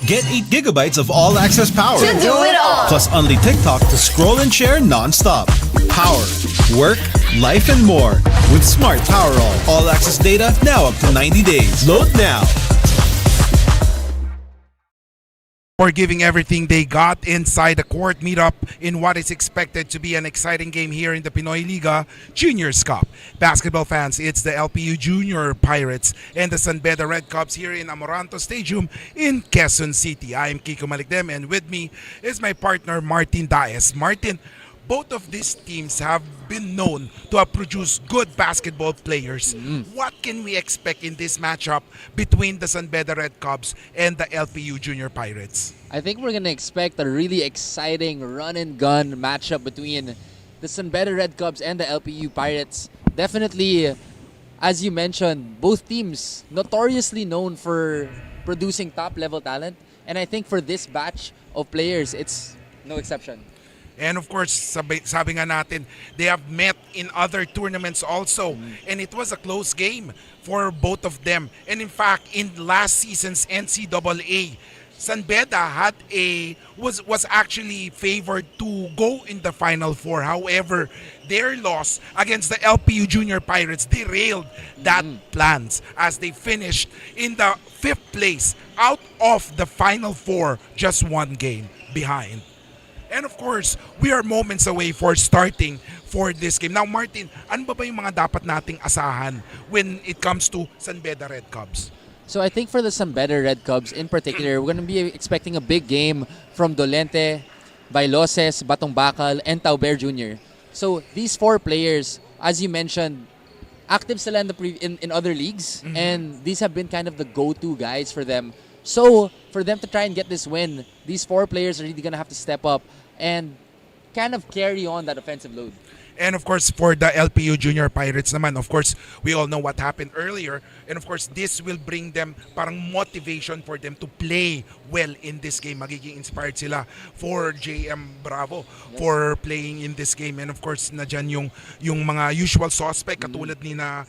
Get 8 gigabytes of all-access power. To do it all. Plus only TikTok to scroll and share non-stop. Power, work, life, and more. With Smart Power All-access data now up to 90 days. Load now. For giving everything they got inside the court meetup in what is expected to be an exciting game here in the Pinoy Liga Juniors Cup. Basketball fans, it's the LPU Junior Pirates and the Beda Red Cubs here in Amoranto Stadium in Quezon City. I am Kiko Malikdem, and with me is my partner Martin Daes. Martin, both of these teams have been known to have produced good basketball players. What can we expect in this matchup between the Beda Red Cubs and the LPU Junior Pirates? I think we're going to expect a really exciting run-and-gun matchup between the Beda Red Cubs and the LPU Pirates. Definitely, as you mentioned, both teams notoriously known for producing top-level talent. And I think for this batch of players, it's no exception. And of course, sabi nga natin, they have met in other tournaments also. And it was a close game for both of them. And in fact, in last season's NCAA, Beda was actually favored to go in the Final Four. However, their loss against the LPU Junior Pirates derailed that plans as they finished in the 5th place out of the Final Four, just one game behind. And of course, we are moments away for starting for this game. Now, Martin, ano ba yung mga dapat nating asahan when it comes to Beda Red Cubs? So I think for the Beda Red Cubs in particular, we're going to be expecting a big game from Dolente, Bailoses, Batong Bakal, and Tauber Jr. So these 4 players, as you mentioned, active sila in other leagues, and these have been kind of the go-to guys for them. So for them to try and get this win, these 4 players are really going to have to step up and kind of carry on that offensive load. And of course, for the LPU Junior Pirates naman, of course, we all know what happened earlier. And of course, this will bring them parang motivation for them to play well in this game. Magiging inspired sila for JM Bravo for playing in this game. And of course, na dyan yung mga usual suspect katulad ni na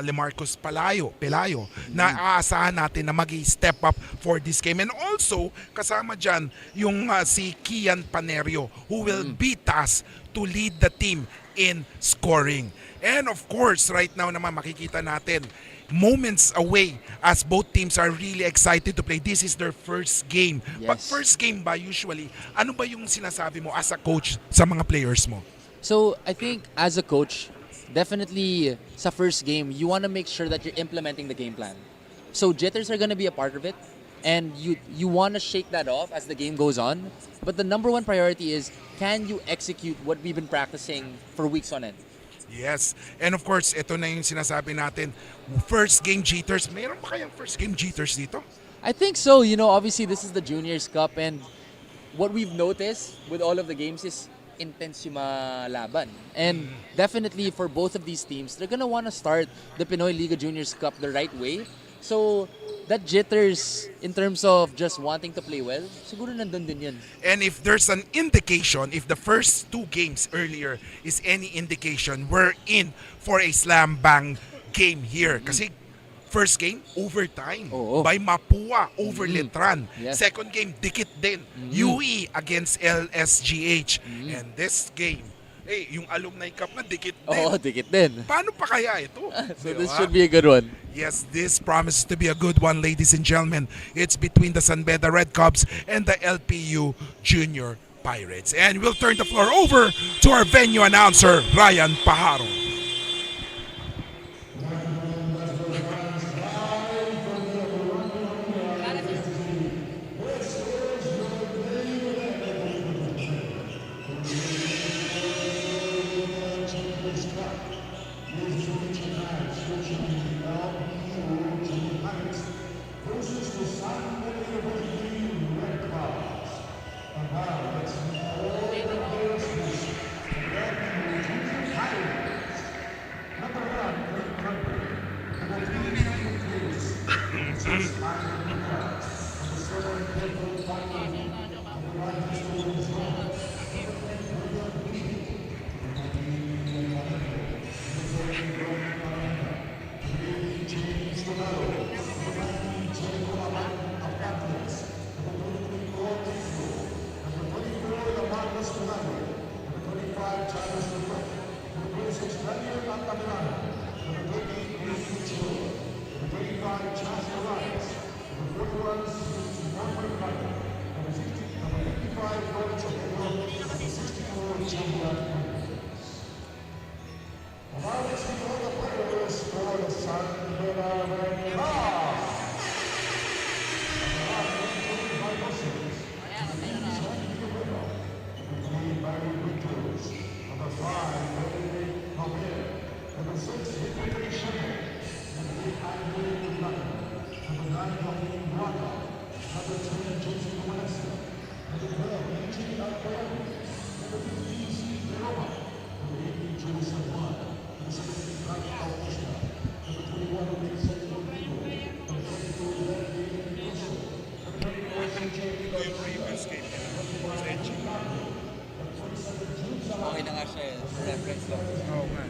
Lemarcus Pelayo na aasahan natin na step up for this game. And also, kasama dyan yung si Kian Panerio who will be tasked to lead the team in scoring. And of course, right now naman makikita natin, moments away as both teams are really excited to play. This is their first game. Yes. Pag first game ba, usually, ano ba yung sinasabi mo as a coach sa mga players mo? So I think as a coach, definitely sa first game, you want to make sure that you're implementing the game plan. So jitters are going to be a part of it. And you want to shake that off as the game goes on. But the number one priority is, can you execute what we've been practicing for weeks on end? Yes. And of course, ito na yung sinasabi natin, first game jitters. Meron ba kayang first game jitters dito? I think so. You know, obviously this is the Juniors Cup, and what we've noticed with all of the games is intense yung mga laban. And definitely for both of these teams, they're gonna want to start the Pinoy Liga Juniors Cup the right way. So that jitters in terms of just wanting to play well, siguro nandun din yan. And if there's an indication, if the first 2 games earlier is any indication, we're in for a slam bang game here. Kasi first game, overtime by Mapua over Letran. Yes. Second game, dikit din. UE against LSGH. And this game, yung Alumni Cup na dikit din. Oo, dikit din. Paano pa kaya ito? So this should be a good one. Yes, this promises to be a good one, ladies and gentlemen. It's between the Beda Red Cubs and the LPU Junior Pirates. And we'll turn the floor over to our venue announcer, Ryan Pajaro. Okay na nga siya eh. Reference lang. Oo nga.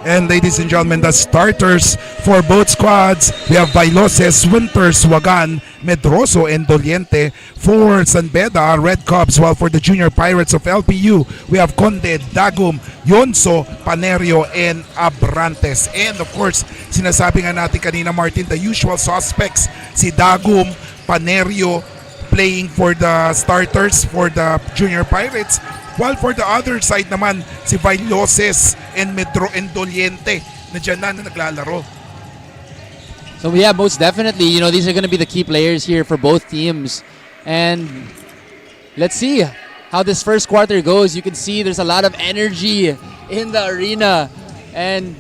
And ladies and gentlemen, the starters for both squads, we have Bailoses, Winters, Wagan, Medroso, and Doliente. For San Beda, Red Cubs, while for the Junior Pirates of LPU, we have Conde, Dagum, Yonso, Panerio, and Abrantes. And of course, sinasabi nga natin kanina, Martin, the usual suspects, si Dagum, Panerio, playing for the starters for the Junior Pirates. While for the other side naman, si Bailoses and Medro and Doliente na dyan na naglalaro. So yeah, most definitely, you know, these are going to be the key players here for both teams. And let's see how this first quarter goes. You can see there's a lot of energy in the arena. And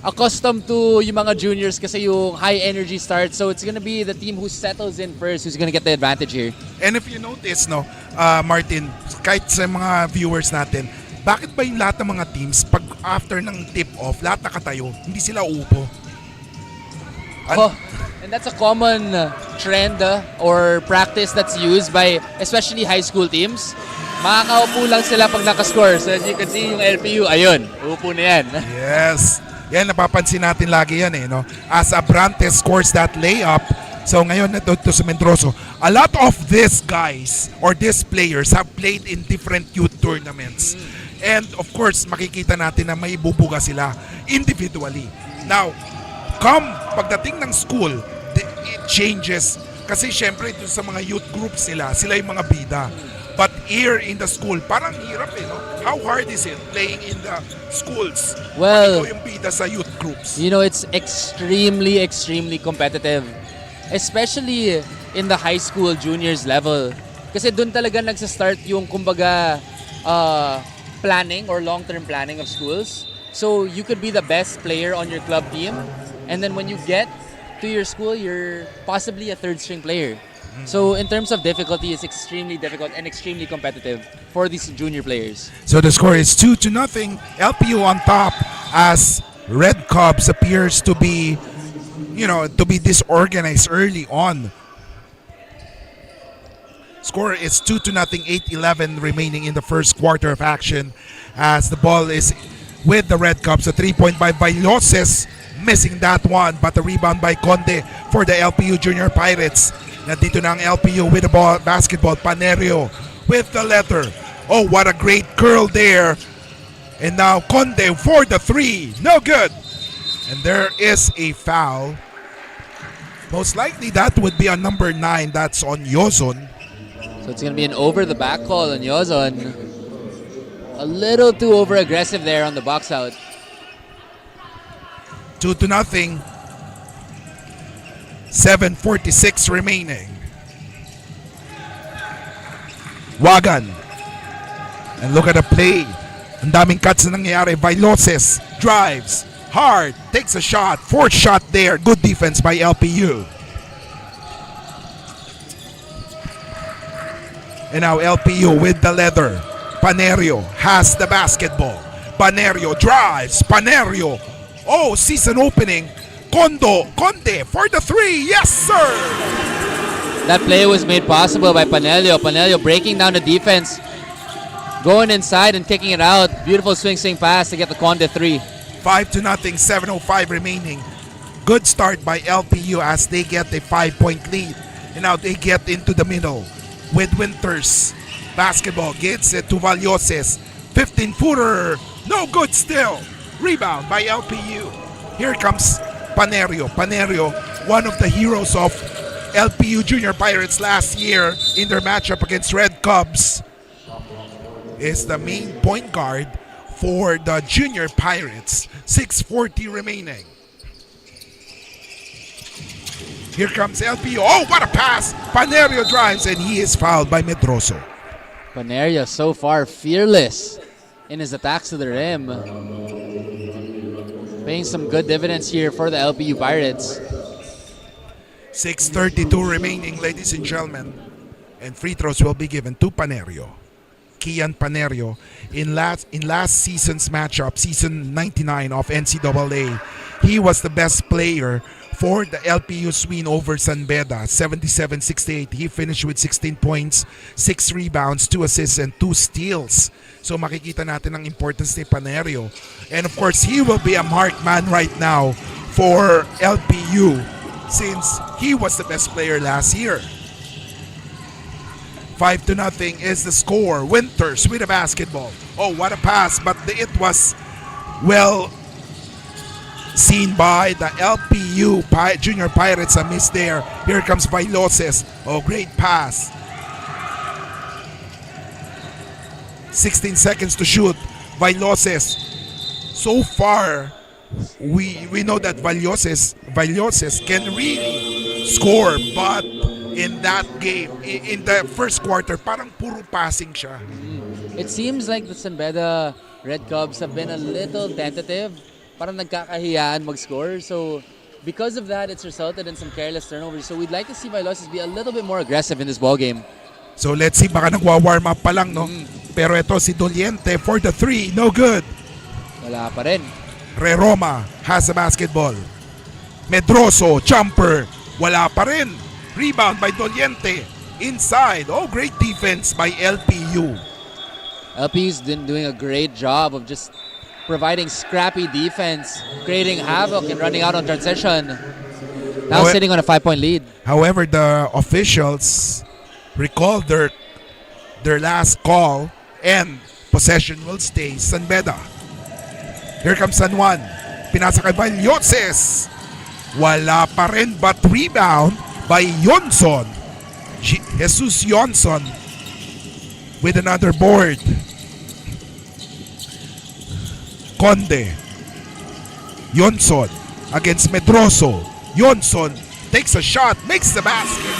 accustomed to yung mga juniors kasi yung high energy start. So it's going to be the team who settles in first who's going to get the advantage here. And if you notice, no, Martin, kahit sa mga viewers natin, bakit ba yung lahat ng mga teams, pag after ng tip-off, lahat nakatayo, hindi sila upo? And that's a common trend or practice that's used by especially high school teams. Makakaupo lang sila pag nakascore. So as you can see, yung LPU, ayun, upo na yan. Yes. Yan, napapansin natin lagi yan eh, no? As Abrantes scores that layup, so ngayon ito sa Mendroso, a lot of these guys or these players have played in different youth tournaments. And of course, makikita natin na may bubuga sila individually. Now, pagdating ng school, it changes. Kasi syempre, ito sa mga youth groups sila yung mga bida. But here in the school, parang hirap eh, no? How hard is it playing in the schools? Well, ito yung bida sa youth groups. You know, it's extremely, extremely competitive. Especially in the high school juniors level. Kasi dun talaga nagsa-start yung kumbaga planning or long-term planning of schools. So you could be the best player on your club team. And then when you get to your school, you're possibly a third-string player. So in terms of difficulty, it's extremely difficult and extremely competitive for these junior players. So the score is 2-0. LPU on top as Red Cubs appears to be, to be disorganized early on. Score is 2-0, 8-11 remaining in the first quarter of action as the ball is with the Red Cubs. A 3-point by Bailoses, missing that one, but the rebound by Conde for the LPU Junior Pirates. Nandito na ang LPU with the ball, basketball. Panerio with the letter. Oh, what a great curl there. And now Conde for the three. No good. And there is a foul. Most likely that would be on number 9. That's on Yozon. So it's going to be an over the back call on Yozon. A little too over aggressive there on the box out. 2-0. 7:46 remaining. Wagan. And look at the play. Ang daming cuts na nangyayari. Viloses drives hard, takes a shot. Fourth shot there. Good defense by LPU. And now LPU with the leather. Panerio has the basketball. Panerio drives. Panerio. Oh, season opening. Conde for the three. Yes, sir. That play was made possible by Panelio. Panelio breaking down the defense, going inside and kicking it out. Beautiful swing pass to get the Conde three. 5-0, 7:05 remaining. Good start by LPU as they get a 5-point lead. And now they get into the middle with Winters. Basketball gets it to Valioses. 15-footer. No good still. Rebound by LPU. Here comes Panerio. Panerio, one of the heroes of LPU Junior Pirates last year in their matchup against Red Cubs, is the main point guard for the Junior Pirates. 6:40 remaining. Here comes LPU. Oh, what a pass! Panerio drives and he is fouled by Medroso. Panerio so far fearless in his attacks to the rim. Paying some good dividends here for the LPU Pirates. 6:32 remaining, ladies and gentlemen. And free throws will be given to Panerio. Kian Panerio in last season's matchup, season 99 of NCAA. He was the best player for the LPU's win over San Beda, 77-68. He finished with 16 points, 6 rebounds, 2 assists, and 2 steals. So makikita natin ang importance ni Panerio. And of course, he will be a marked man right now for LPU since he was the best player last year. 5-0 is the score. Winters with a basketball. Oh, what a pass, but it was well seen by the LPU Junior Pirates. A miss there. Here comes Viloses. Oh, great pass. 16 seconds to shoot. Viloses. So far, we know that Viloses can really score, but in that game, in the first quarter, parang puro passing siya. It seems like the San Beda Red Cubs have been a little tentative. Parang nagkakahiyaan mag-score. So because of that, it's resulted in some careless turnovers. So we'd like to see Viloses be a little bit more aggressive in this ballgame. So let's see, baka nagwa-warm up pa lang, no? Pero ito si Doliente for the three, no good. Wala pa rin. Roma has the basketball. Medroso, jumper, wala pa rin. Rebound by Doliente, inside. Oh, great defense by LPU. LPU's been doing a great job of just providing scrappy defense, creating havoc and running out on transition. Now sitting on a 5-point lead. However, the officials recalled their last call and possession will stay San Beda. Here comes San Juan. Pinasa kay Valioses. Wala pa rin but rebound by Yonson. Jesus Yonson with another board. Conde. Yonson against Medroso. Yonson takes a shot, makes the basket.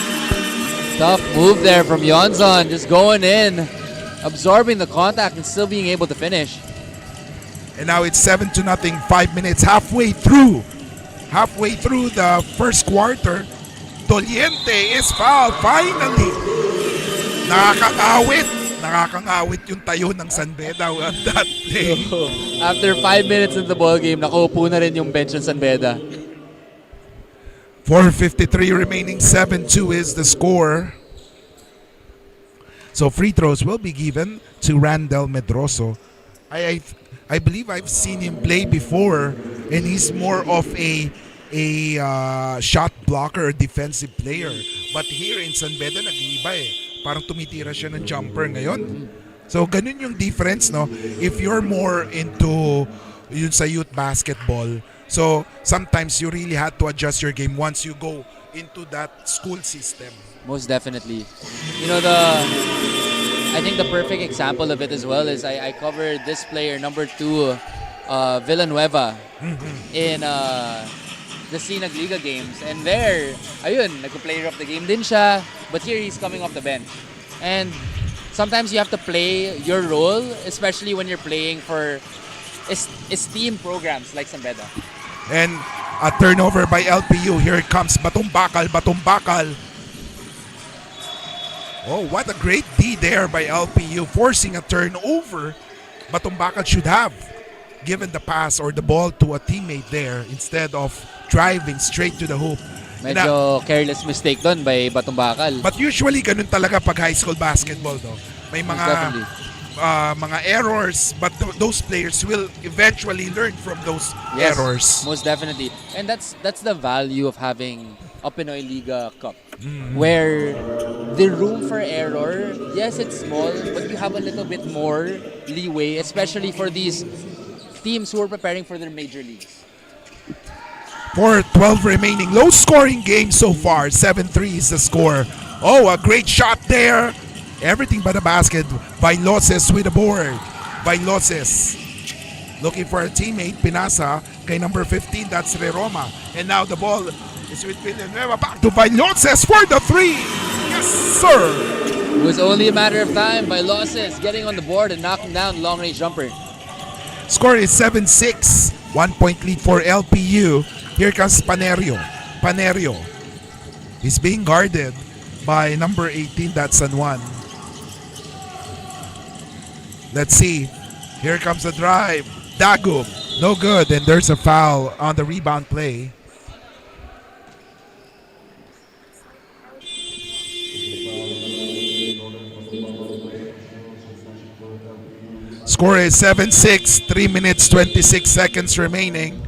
Tough move there from Yonson, just going in, absorbing the contact and still being able to finish. And now it's 7-0, 5 minutes, halfway through the first quarter. Doliente is fouled, finally. Nakakangawit yung tayo ng San Beda on that day. After 5 minutes in the ballgame, nakaupo na rin yung bench ng San Beda. 4:53 remaining, 7-2 is the score. So free throws will be given to Randall Medroso. I believe I've seen him play before and he's more of a shot blocker or defensive player. But here in San Beda, nag-iiba eh. Parang tumitira siya ng jumper ngayon. So, ganun yung difference, no? If you're more into yun sa youth basketball, so sometimes you really had to adjust your game once you go into that school system. Most definitely. I think the perfect example of it as well is I covered this player, number 2, Villanueva, in the Sinag Liga games. And there, ayun, nagpo-player of the game din siya. But here, he's coming off the bench. And sometimes you have to play your role, especially when you're playing for esteemed programs like San Beda. And a turnover by LPU. Here it comes. Batong bakal. Oh, what a great D there by LPU, forcing a turnover. Batong bakal should have given the pass or the ball to a teammate there instead of driving straight to the hoop. Medyo careless mistake doon by Batong Bakal. But usually ganun talaga pag high school basketball, no? May mga errors, but those players will eventually learn from those errors. Most definitely. And that's the value of having a Pinoy Liga Cup, where the room for error, yes, it's small, but you have a little bit more leeway, especially for these teams who are preparing for their major leagues. 4:12 remaining. Low scoring game so far. 7-3 is the score. Oh, a great shot there. Everything but a basket. Bailoses with the board. Bailoses looking for a teammate. Pinasa kay number 15. That's Reroma. And now the ball is with Villanueva. Back to Bailoses for the 3. Yes, sir. It was only a matter of time. Bailoses getting on the board and knocking down long-range jumper. Score is 7-6. 1 point lead for LPU. Here comes Panerio. He's being guarded by number 18, that's San Juan. Let's see. Here comes the drive. Dagum. No good. And there's a foul on the rebound play. Score is 7-6. 3 minutes, 26 seconds remaining.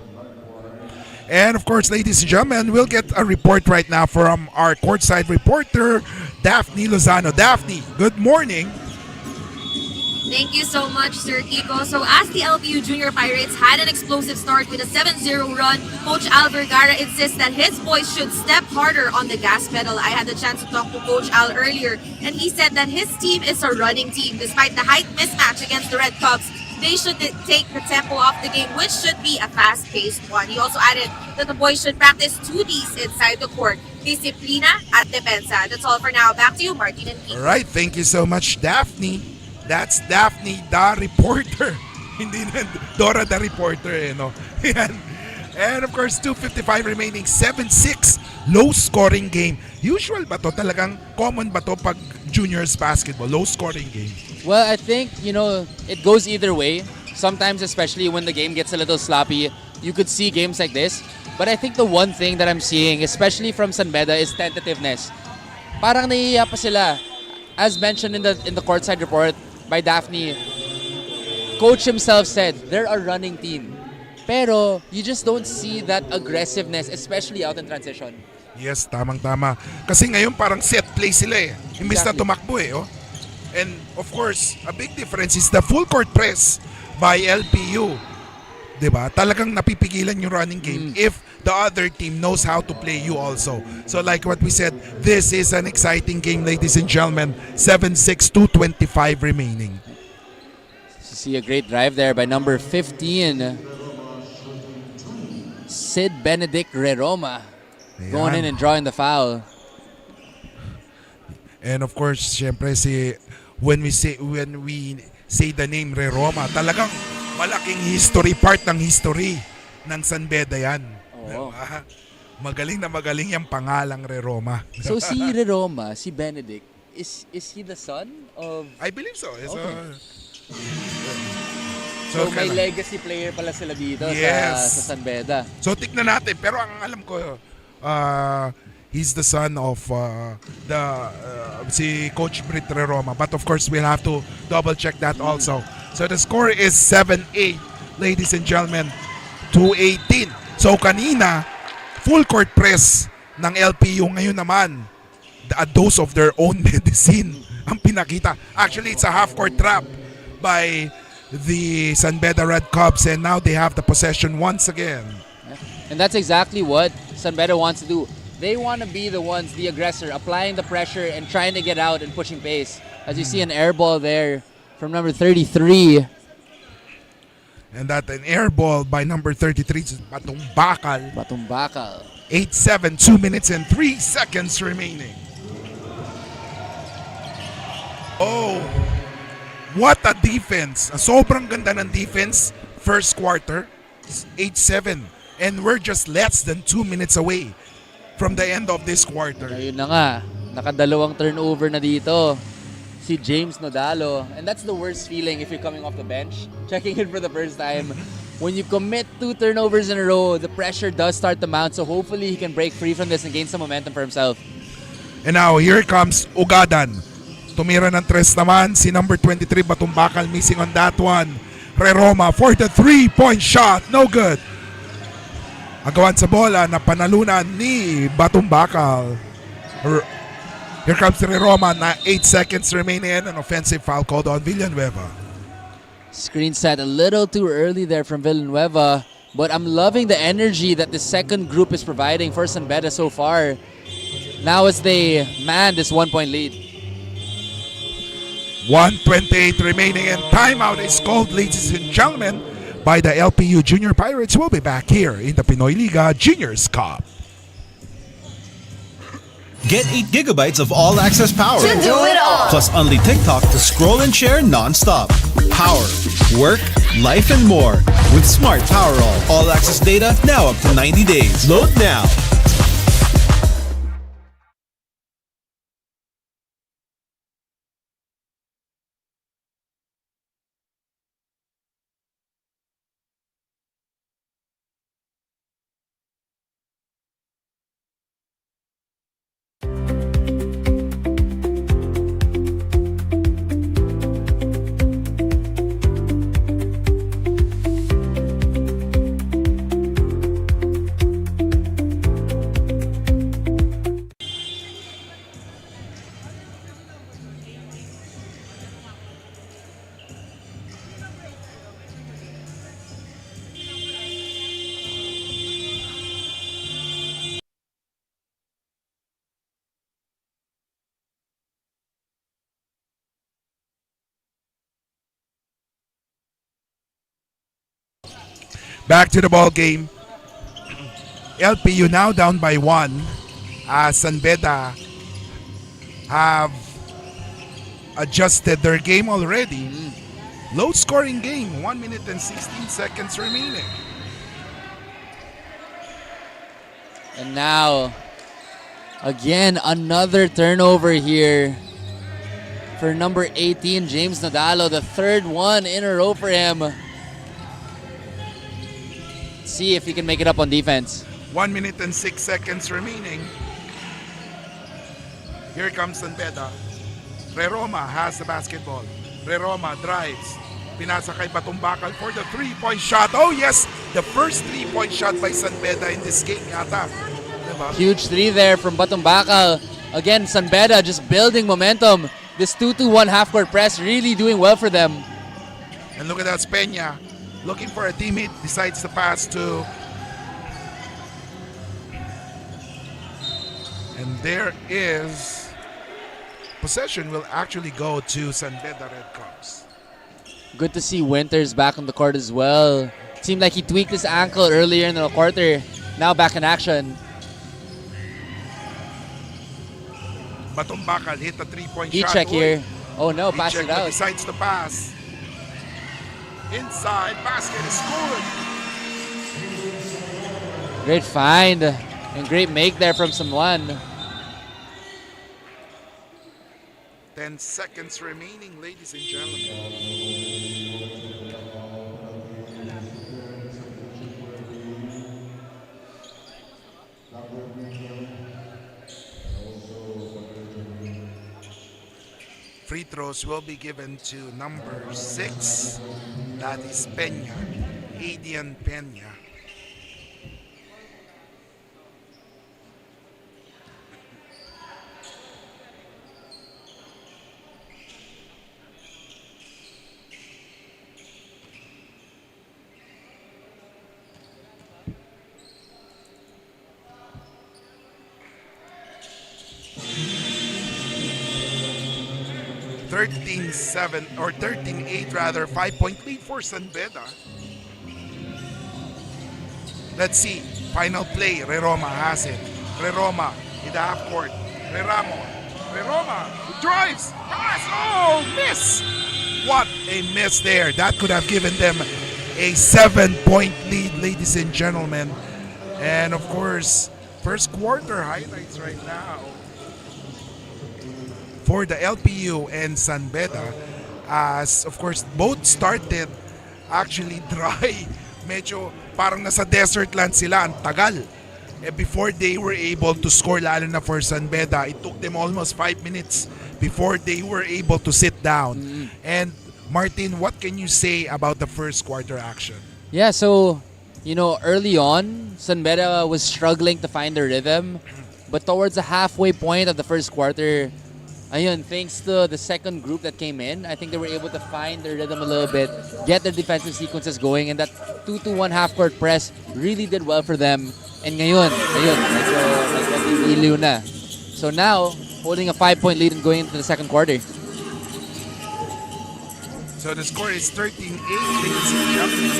And of course, ladies and gentlemen, we'll get a report right now from our courtside reporter, Daphne Lozano. Daphne, good morning. Thank you so much, Sir Kiko. So as the LPU Junior Pirates had an explosive start with a 7-0 run, Coach Al Vergara insists that his boys should step harder on the gas pedal. I had the chance to talk to Coach Al earlier, and he said that his team is a running team. Despite the height mismatch against the Red Cubs, they should take the tempo off the game, which should be a fast-paced one. He also added that the boys should practice 2Ds inside the court, disciplina at depensa. That's all for now. Back to you, Martin and Kiko. All right, thank you so much, Daphne. That's Daphne, the reporter. Hindi na Dora the reporter, eh, no? And of course, 2:55 remaining, 7-6, low-scoring game. Usual ba to? Talagang common ba to pag juniors basketball? Low-scoring game. Well, I think, it goes either way. Sometimes, especially when the game gets a little sloppy, you could see games like this. But I think the one thing that I'm seeing, especially from San Beda, is tentativeness. Parang nahihiya pa sila. As mentioned in the courtside report by Daphne, Coach himself said, they're a running team. Pero, you just don't see that aggressiveness, especially out in transition. Yes, tamang-tama. Kasi ngayon parang set play sila eh. Imbis na tumakbo eh. Oh. And of course, a big difference is the full court press by LPU. Diba? Talagang napipigilan yung running game if the other team knows how to play you also. So like what we said, this is an exciting game, ladies and gentlemen. 7-6, 2:25 remaining. You see a great drive there by number 15, Sid Benedict Reroma, going in and drawing the foul. And of course, syempre when we say the name Reroma, talagang malaking history, part ng history ng San Beda yan. Oo. Diba? Magaling na magaling yung pangalang Reroma. So si Reroma, si Benedict, is he the son of... I believe so. Okay. So may legacy player pala sila dito sa San Beda. So tignan natin, pero ang alam ko, he's the son of si Coach Brit Reroma. But of course, we'll have to double check that also. So the score is 7-8, ladies and gentlemen. 218. So kanina, full court press ng LPU. Ngayon naman, a dose of their own medicine ang pinakita. Actually, it's a half-court trap by the San Beda Red Cubs, and now they have the possession once again. And that's exactly what San Beda wants to do. They want to be the ones, the aggressor, applying the pressure and trying to get out and pushing pace. As you see an air ball there from number 33. And that an air ball by number 33, Batong Bakal. Batong Bakal. 8-7, 2 minutes and 3 seconds remaining. Oh, what a defense. Sobrang ganda ng defense. First quarter, 8-7. And we're just less than 2 minutes away from the end of this quarter. Ayun na nga, nakadalawang turnover na dito si James Nodalo. And that's the worst feeling if you're coming off the bench, checking in for the first time. When you commit 2 turnovers in a row, the pressure does start to mount. So hopefully he can break free from this and gain some momentum for himself. And now, here comes Ugadan. Tumira ng 3 naman si number 23, Batumbakal, missing on that one. Reroma for the 3-point shot. No good. Agawan sa bola na panalunan ni Batumbakal. Here comes Reroma na 8 seconds remaining. An offensive foul called on Villanueva. Screen set a little too early there from Villanueva. But I'm loving the energy that the second group is providing for San Beda so far. Now as they man this 1-point lead. 1:28 remaining and timeout is called, ladies and gentlemen, by the LPU Junior Pirates. We'll be back here in the Pinoy Liga Juniors Cup. Get 8 gigabytes of all-access power. To do it all. Plus only TikTok to scroll and share non-stop. Power, work, life, and more. With Smart Power All-access data now up to 90 days. Load now. Back to the ball game. LPU now down by 1 as San Beda have adjusted their game already. Low scoring game, 1 minute and 16 seconds remaining. And now, again, another turnover here for number 18, James Nodalo. The third one in a row for him. See if he can make it up on defense. 1 minute and 6 seconds remaining. Here comes San Beda. Reroma has the basketball. Reroma drives. Pinasa kay Batumbakal for the 3-point shot. Oh yes, the first 3-point shot by San Beda in this game yata. Diba? Huge 3 there from Batumbakal. Again, San Beda just building momentum. This 2-2-1 half-court press really doing well for them. And look at that, Peña looking for a teammate, decides to pass to. And there is possession will actually go to San Beda Red Cubs. Good to see Winters back on the court as well. Seemed like he tweaked his ankle earlier in the quarter. Now back in action. Batumbakal hit a 3-point Heat shot. check here. Oh no, pass Check, it out. decides to pass. Inside, basket is scored. Great find and great make there from someone. 10 seconds remaining, ladies and gentlemen. Free throws will be given to number 6. That is Peña, Adian Peña. 13-7 or 13-8 rather, 5-point lead for San Beda. Let's see. Final play. Reroma has it. Reroma in the half court. Reroma drives. Pass. Oh, miss. What a miss there. That could have given them a 7-point lead, ladies and gentlemen. And of course, first quarter highlights right now for the LPU and San Beda, as of course both started actually dry. Medyo parang nasa desert land sila, ang tagal. Before they were able to score, lalo na for San Beda, it took them almost 5 minutes before they were able to sit down. And Martin, what can you say about the first quarter action? Yeah, so, early on, San Beda was struggling to find their rhythm. But towards the halfway point of the first quarter, thanks to the second group that came in, I think they were able to find their rhythm a little bit, get their defensive sequences going, and that 2-1 half-court press really did well for them. And ngayon, medyo iliw na. So now, holding a 5-point lead and going into the second quarter. So the score is 13-8, ladies and gentlemen.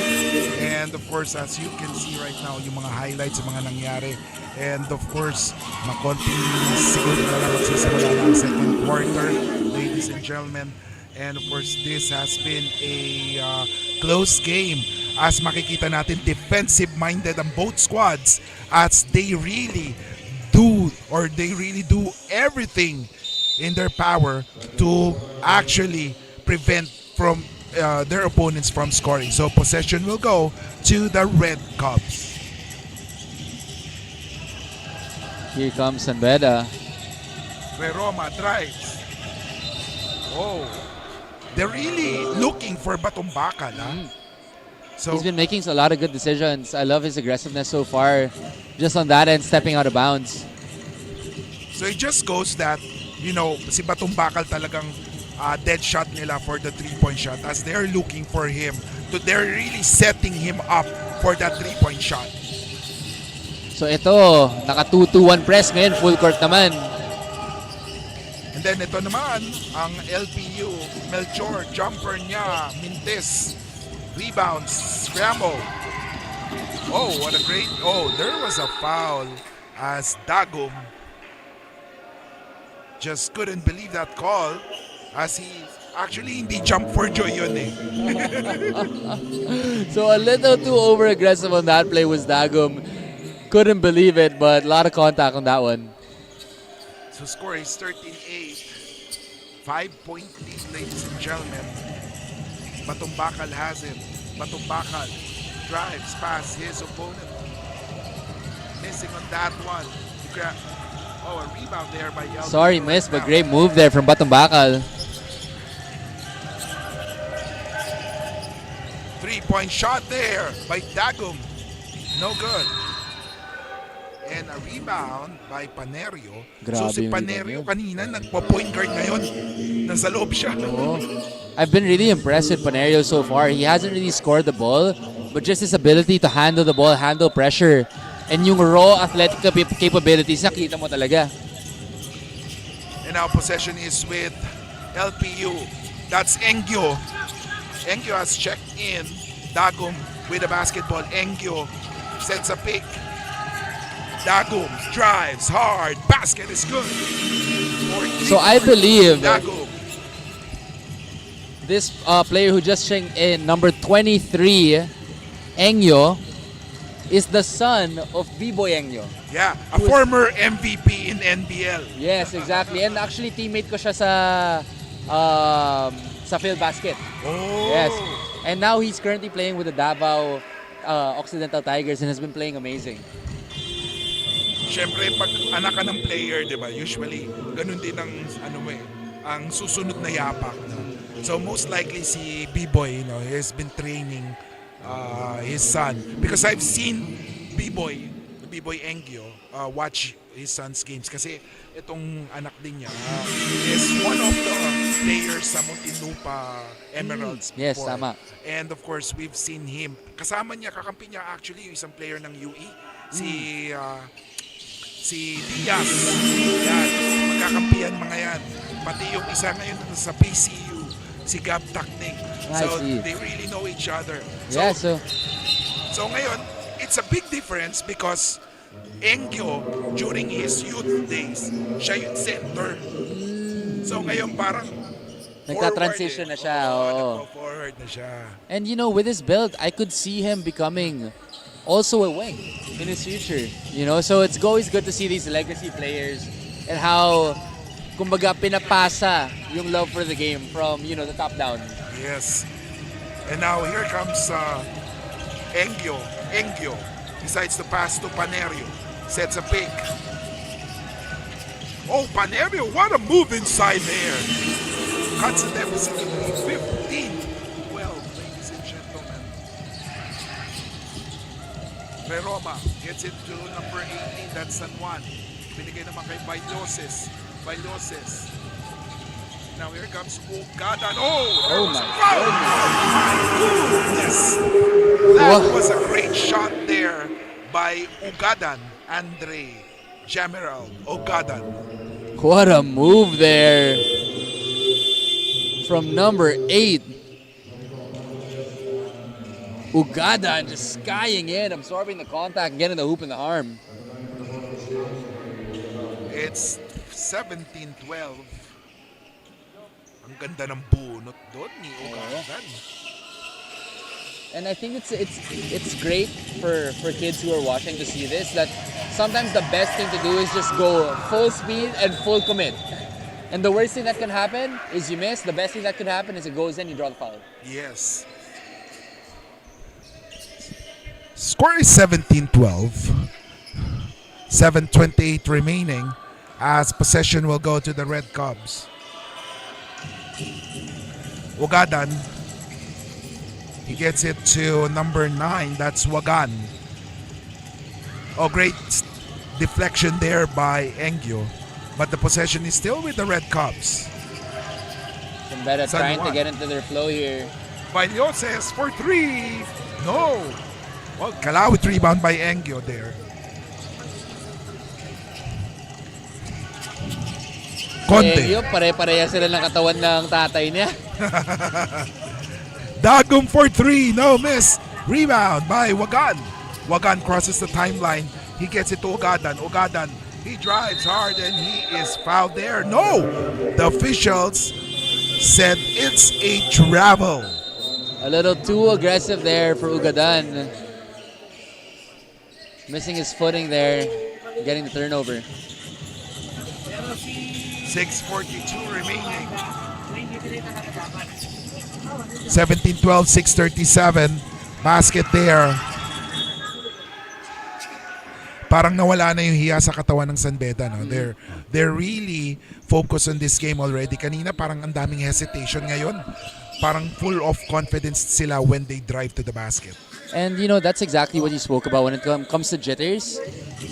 And of course, as you can see right now, yung mga highlights, yung mga nangyari. And of course, makonting siguro na lang magsisimula ng second quarter, ladies and gentlemen. And of course, this has been a close game. As makikita natin, defensive-minded ang both squads as they really do everything in their power to actually prevent from their opponents from scoring. So possession will go to the Red Cubs. Here comes San Beda. Roma drives. Oh, they're really looking for Batumbakal. So He's been making a lot of good decisions. I love his aggressiveness so far. Just on that end, stepping out of bounds. So it just goes that, si Batumbakal talagang dead shot nila for the 3-point shot as they're looking for him. They're really setting him up for that 3-point shot. So ito, naka 2-2-1 press ngayon, full court naman. And then ito naman, ang LPU, Melchor, jumper niya, Mintes, rebounds, scramble. Oh, what a great, there was a foul as Dagum just couldn't believe that call as he actually hindi jump for joy yun eh. So a little too over-aggressive on that play was Dagum. Couldn't believe it, but a lot of contact on that one. So score is 13-8. 5-point lead, ladies and gentlemen. Batumbakal has it. Batumbakal drives past his opponent. Missing on that one. A rebound there by Yellow. Sorry, miss, but great move there from Batumbakal. 3-point shot there by Dagum. No good. And a rebound by Panerio. So Grabe si yung Panerio rebound kanina nagpo-point guard ngayon. Nasa loob siya. Oh. I've been really impressed with Panerio so far. He hasn't really scored the ball, but just his ability to handle the ball, handle pressure, and yung raw athletic capabilities, nakita mo talaga. And now possession is with LPU. That's Engyo. Engyo has checked in. Dagum with the basketball. Engyo sets a pick. Dagum drives hard. Basket is good. So I believe Dagum. this player who just checked in, number 23, Engyo, is the son of B-Boy Engyo. Yeah, a former MVP in NBL. Yes, exactly. And actually, teammate ko siya sa Phil Basket. Oh. Yes. And now he's currently playing with the Davao Occidental Tigers and has been playing amazing. Siyempre, pag anak ka ng player, di ba, usually, ganun din ang susunod na yapak. No? So most likely si B-Boy, he has been training his son. Because I've seen B-Boy Engyo, watch his son's games. Kasi itong anak din niya is one of the players sa Muntinlupa Emeralds before. Yes, tama. And of course, we've seen him. Kasama niya, kakampi niya actually, yung isang player ng UE. Si Diaz. Yan. magkakampihan mga yan. Pati yung isa ngayon sa PCU, si Gab Taknik. I So see. they really know each other. Yeah, so So ngayon, it's a big difference because Engyo, during his youth days, siya yung center. So ngayon parang nagka-transition na siya. Oo. Forward na siya. And you know, with his build, I could see him becoming also a wing in his future. You know, so it's always good to see these legacy players and how, kumbaga, pinapasa yung love for the game from, you know, the top down. Yes. And now here comes Engyo. Engyo decides to pass to Panerio. Sets a pick. Oh, Panerio, what a move inside there. Cuts the deficit to 15-12, ladies and gentlemen. Roma gets it to number 18, that's San Juan. Binigay naman kay Bailoses. Bailoses. Now here comes Ugadan. Oh, there was a foul. Goodness. That was a great shot there by Ugadan. Andre Jameral Ugadan. What a move there from number 8. Ugada just skying in, absorbing the contact, and getting the hoop in the arm. It's 17-12. Ang ganda ng bunot doon ni Ugadan. And I think it's great for kids who are watching to see this, that sometimes the best thing to do is just go full speed and full commit. And the worst thing that can happen is you miss. The best thing that could happen is it goes in, you draw the foul. Yes. Score is 17-12. 7:28 remaining as possession will go to the Red Cubs. Ugadan. He gets it to number 9. That's Wagan. Oh, great deflection there by Engyo. But the possession is still with the Red Cubs. Beda San trying to Juan. get into their flow here. Bailoses for 3. No. Well, Kalawit rebound by Engyo there. Conte. Eh, yun, pare-pareha sila ng katawan ng tatay niya. Dagum for 3. No miss. Rebound by Wagan. Wagan crosses the timeline. He gets it to Ugadan. Ugadan, he drives hard and he is fouled there. No! The officials said it's a travel. A little too aggressive there for Ugadan. Missing his footing there, getting the turnover. 6:42 remaining. 17-12, 6:37. Basket there. Parang nawala na yung hiya sa katawan ng San Beda. No? They're really focused on this game already. Kanina parang ang daming hesitation. Ngayon, parang full of confidence sila when they drive to the basket. And you know, that's exactly what you spoke about when it comes to jitters.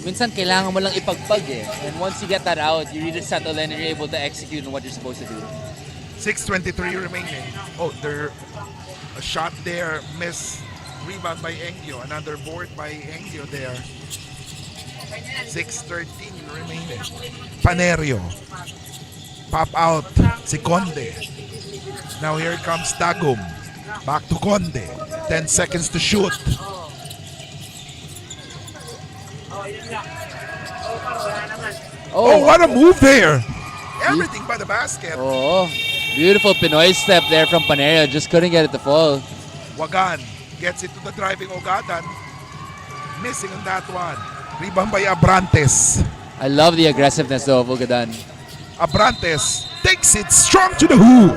Minsan kailangan mo lang ipagpag eh. And once you get that out, you really settle in and you're able to execute on what you're supposed to do. 6:23 remaining. Oh, there a shot there. Miss. Rebound by Engyo. Another board by Engyo there. 6:13 remaining. Panerio. Pop out si Conde. Now here comes Dagum. Back to Conde. 10 seconds to shoot. Oh, what a move there. Everything by the basket. Oh, beautiful Pinoy step there from Panerio. Just couldn't get it to fall. Wagan gets it to the driving Ugadan. Missing on that one. Rebound by Abrantes. I love the aggressiveness though of Ugadan. Abrantes takes it strong to the hoop.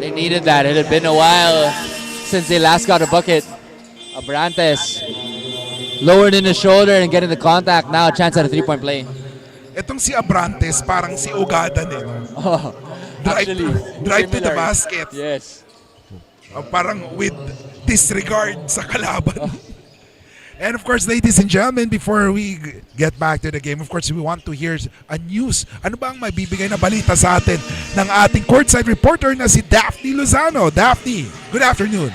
They needed that. It had been a while since they last got a bucket. Abrantes lowered in the shoulder and getting the contact. Now a chance at a three-point play. Itong si Abrantes parang si Ugadan eh. Oh, actually, Drive to the similar. basket. Yes. Parang with disregard sa kalaban. And of course, ladies and gentlemen, before we get back to the game, of course, we want to hear a news. Ano ba ang may bibigay na balita sa atin ng ating courtside reporter na si Daphne Lozano? Daphne, good afternoon.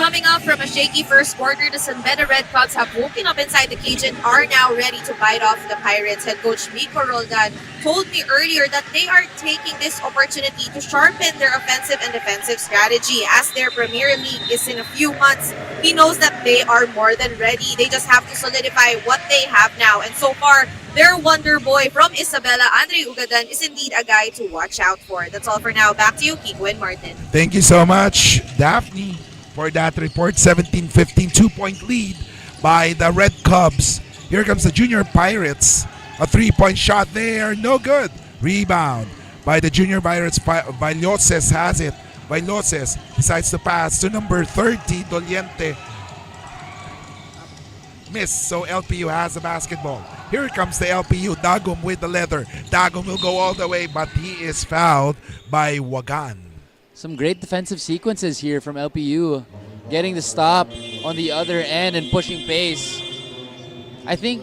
Coming up from a shaky first quarter, the Beda Red Cubs have woken up inside the cage and are now ready to bite off the Pirates. Head coach Miko Roldan told me earlier that they are taking this opportunity to sharpen their offensive and defensive strategy. As their Premier League is in a few months, he knows that they are more than ready. They just have to solidify what they have now. And so far, their wonder boy from Isabela, Andre Ugadan, is indeed a guy to watch out for. That's all for now. Back to you, Kiko and Martin. Thank you so much, Daphne, for that report. 17-15, 2-point lead by the Red Cubs. Here comes the Junior Pirates. A 3-point shot there, no good. Rebound by the Junior Pirates. Bailoses has it. Bailoses decides to pass to number 30, Doliente. Miss, so LPU has the basketball. Here comes the LPU. Dagum with the leather. Dagum will go all the way, but he is fouled by Wagan. Some great defensive sequences here from LPU. Getting the stop on the other end and pushing pace. I think,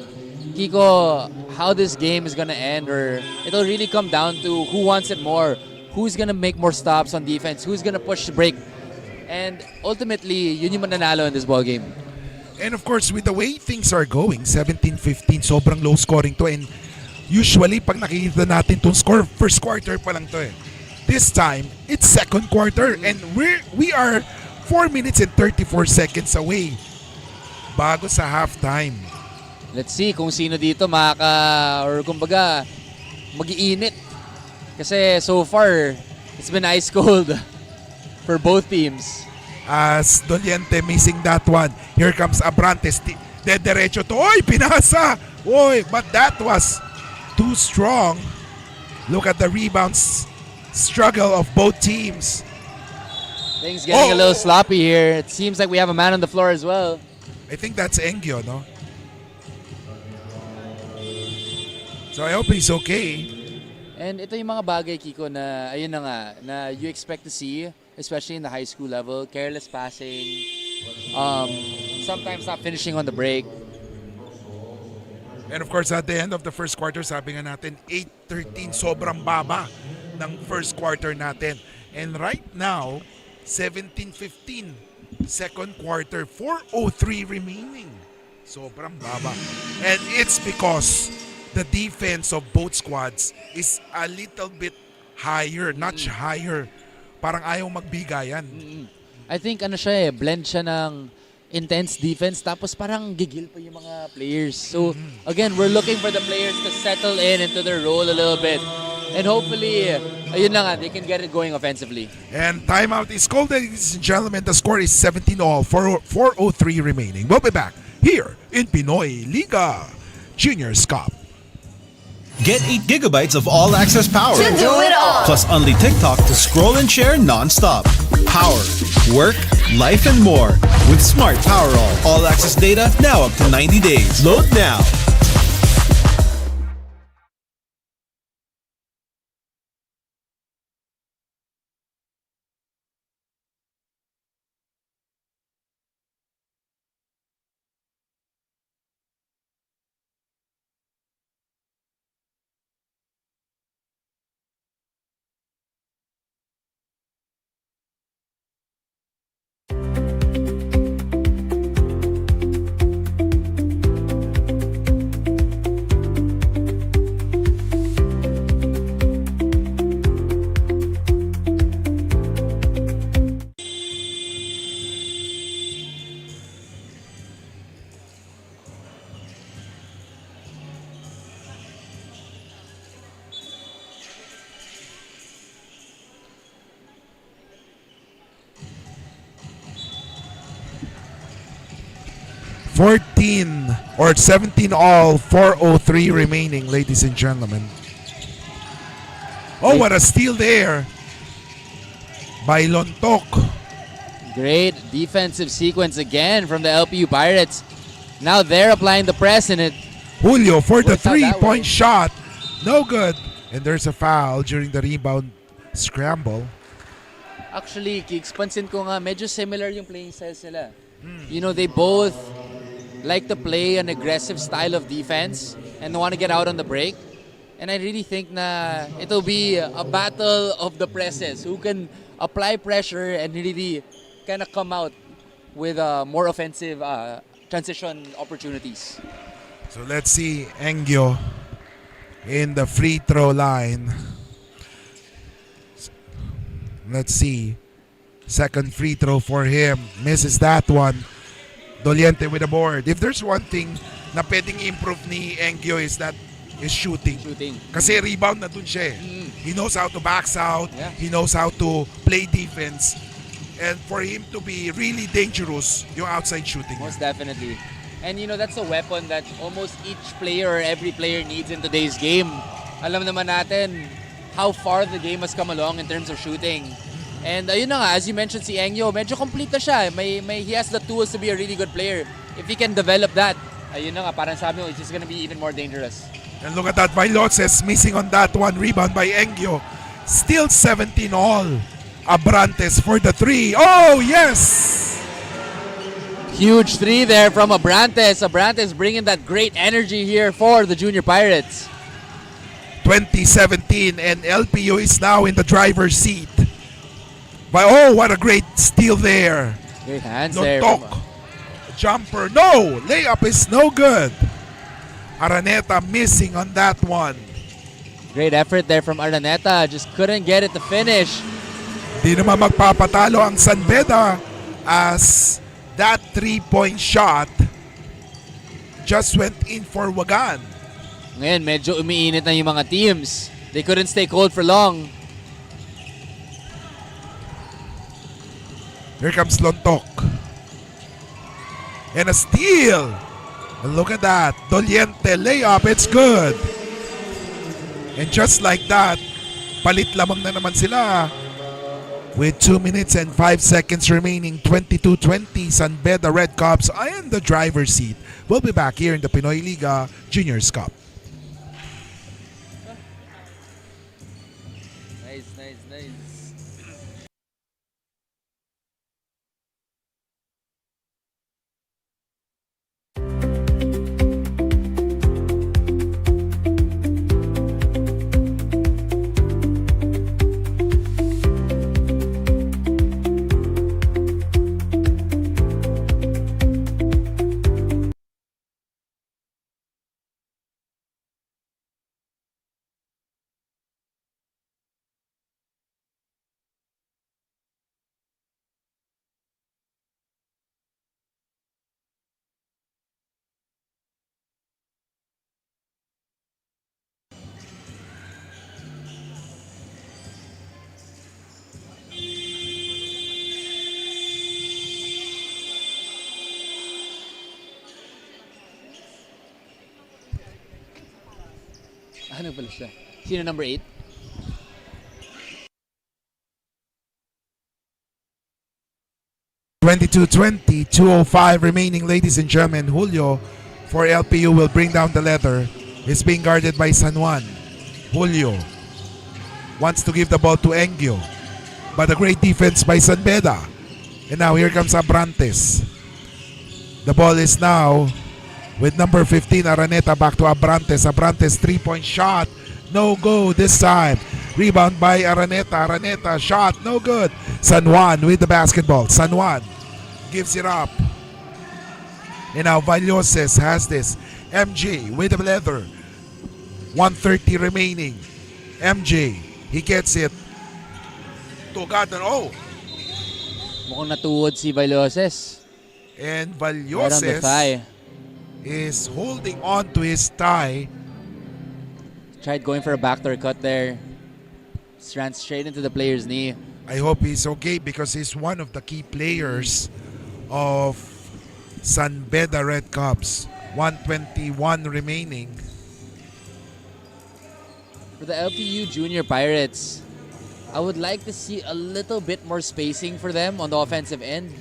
Kiko, how this game is going to end, or it'll really come down to who wants it more. Who's going to make more stops on defense? Who's going to push the break? And ultimately, yun yung mananalo in this ball game. And of course, with the way things are going, 17-15, sobrang low scoring to. And usually, pag nakikita natin itong score, first quarter pa lang to eh. This time, it's second quarter and we are 4 minutes and 34 seconds away bago sa halftime. Let's see kung sino dito or kumbaga, mag-iinit. Kasi so far, it's been ice cold for both teams. As Doliente missing that one. Here comes Abrantes. Derecho to. Oy, pinasa! Oy, but that was too strong. Look at the rebounds struggle of both teams. Things getting a little sloppy here. It seems like we have a man on the floor as well. I think that's Engyo, no? So I hope he's okay. And ito yung mga bagay, Kiko, na ayun na nga, na you expect to see, especially in the high school level. Careless passing, sometimes not finishing on the break. And of course, at the end of the first quarter, sabi nga natin, 8-13, sobrang baba ng first quarter natin. And right now, 17-15, second quarter, 4:03 remaining. Sobrang baba. And it's because the defense of both squads is a little bit higher, notch higher. Parang ayaw magbigayan. I think blend siya ng intense defense tapos parang gigil pa yung mga players. So again, we're looking for the players to settle into their role a little bit. And hopefully, ayun na nga, they can get it going offensively. And timeout is called, ladies and gentlemen. The score is 17-all, 4:03 remaining. We'll be back here in Pinoy Liga Juniors Cup. Get 8 gigabytes of all-access power. To do it all. Plus only TikTok to scroll and share non-stop. Power, work, life, and more. With Smart Power All-access data now up to 90 days. Load now. Or 17-all, 4:03 remaining, ladies and gentlemen. Oh, what a steal there by Lontok. Great defensive sequence again from the LPU Pirates. Now they're applying the press in it. Julio for the Worked out that way. 3-point shot. No good. And there's a foul during the rebound scramble. Actually, Kicks, pansin ko nga, medyo similar yung playing styles nila. You know, they both like to play an aggressive style of defense and want to get out on the break. And I really think na it'll be a battle of the presses who can apply pressure and really kind of come out with more offensive transition opportunities. So let's see Engyo in the free throw line. Let's see. Second free throw for him. Misses that one. Doliente with the board. If there's one thing na pwedeng improve ni Engyo is shooting. Kasi rebound na dun siya eh. He knows how to box out. Yeah. He knows how to play defense. And for him to be really dangerous, yung outside shooting. Most definitely. And you know, that's a weapon that almost each player or every player needs in today's game. Alam naman natin how far the game has come along in terms of shooting. And ayun na nga, as you mentioned, si Engyo, medyo complete na siya. He has the tools to be a really good player. If he can develop that, ayun na nga, parang sabi mo, it's just gonna be even more dangerous. And look at that, Viloses missing on that one. Rebound by Engyo. Still 17 all. Abrantes for the three. Oh, yes! Huge three there from Abrantes. Abrantes bringing that great energy here for the Junior Pirates. 2017 and LPU is now in the driver's seat. But oh, what a great steal there. Great hands there. Lontok. Jumper. No! Layup is no good. Araneta missing on that one. Great effort there from Araneta. Just couldn't get it to finish. Di naman magpapatalo ang San Beda as that 3-point shot just went in for Wagan. Ngayon, medyo umiinit na yung mga teams. They couldn't stay cold for long. Here comes Lontok. And a steal. And look at that. Doliente layup. It's good. And just like that, palit lamang na naman sila. With 2 minutes and 5 seconds remaining, 22-20, San Beda Red Caps are in the driver's seat. We'll be back here in the Pinoy Liga Juniors Cup. Nice, nice, nice. Ano pala siya? Sino number 8? (22-20), 2:05 remaining, ladies and gentlemen. Julio for LPU will bring down the leather. It's being guarded by San Juan. Julio wants to give the ball to Engyo, but a great defense by San Beda. And now here comes Abrantes. The ball is now with number 15, Araneta, back to Abrantes. Abrantes 3-point shot. No go this time. Rebound by Araneta. Araneta shot. No good. San Juan with the basketball. San Juan gives it up. And now Viloses has this. MJ with the leather. 1:30 remaining. MJ, he gets it. To Gatan. Oh! Mukhang natuwod si Viloses. And Right on the Viloses thigh. is holding on to his thigh. Tried going for a backdoor cut there. Ran straight into the player's knee. I hope he's okay because he's one of the key players of San Beda Red Caps. 1:21 remaining. For the LPU Junior Pirates, I would like to see a little bit more spacing for them on the offensive end.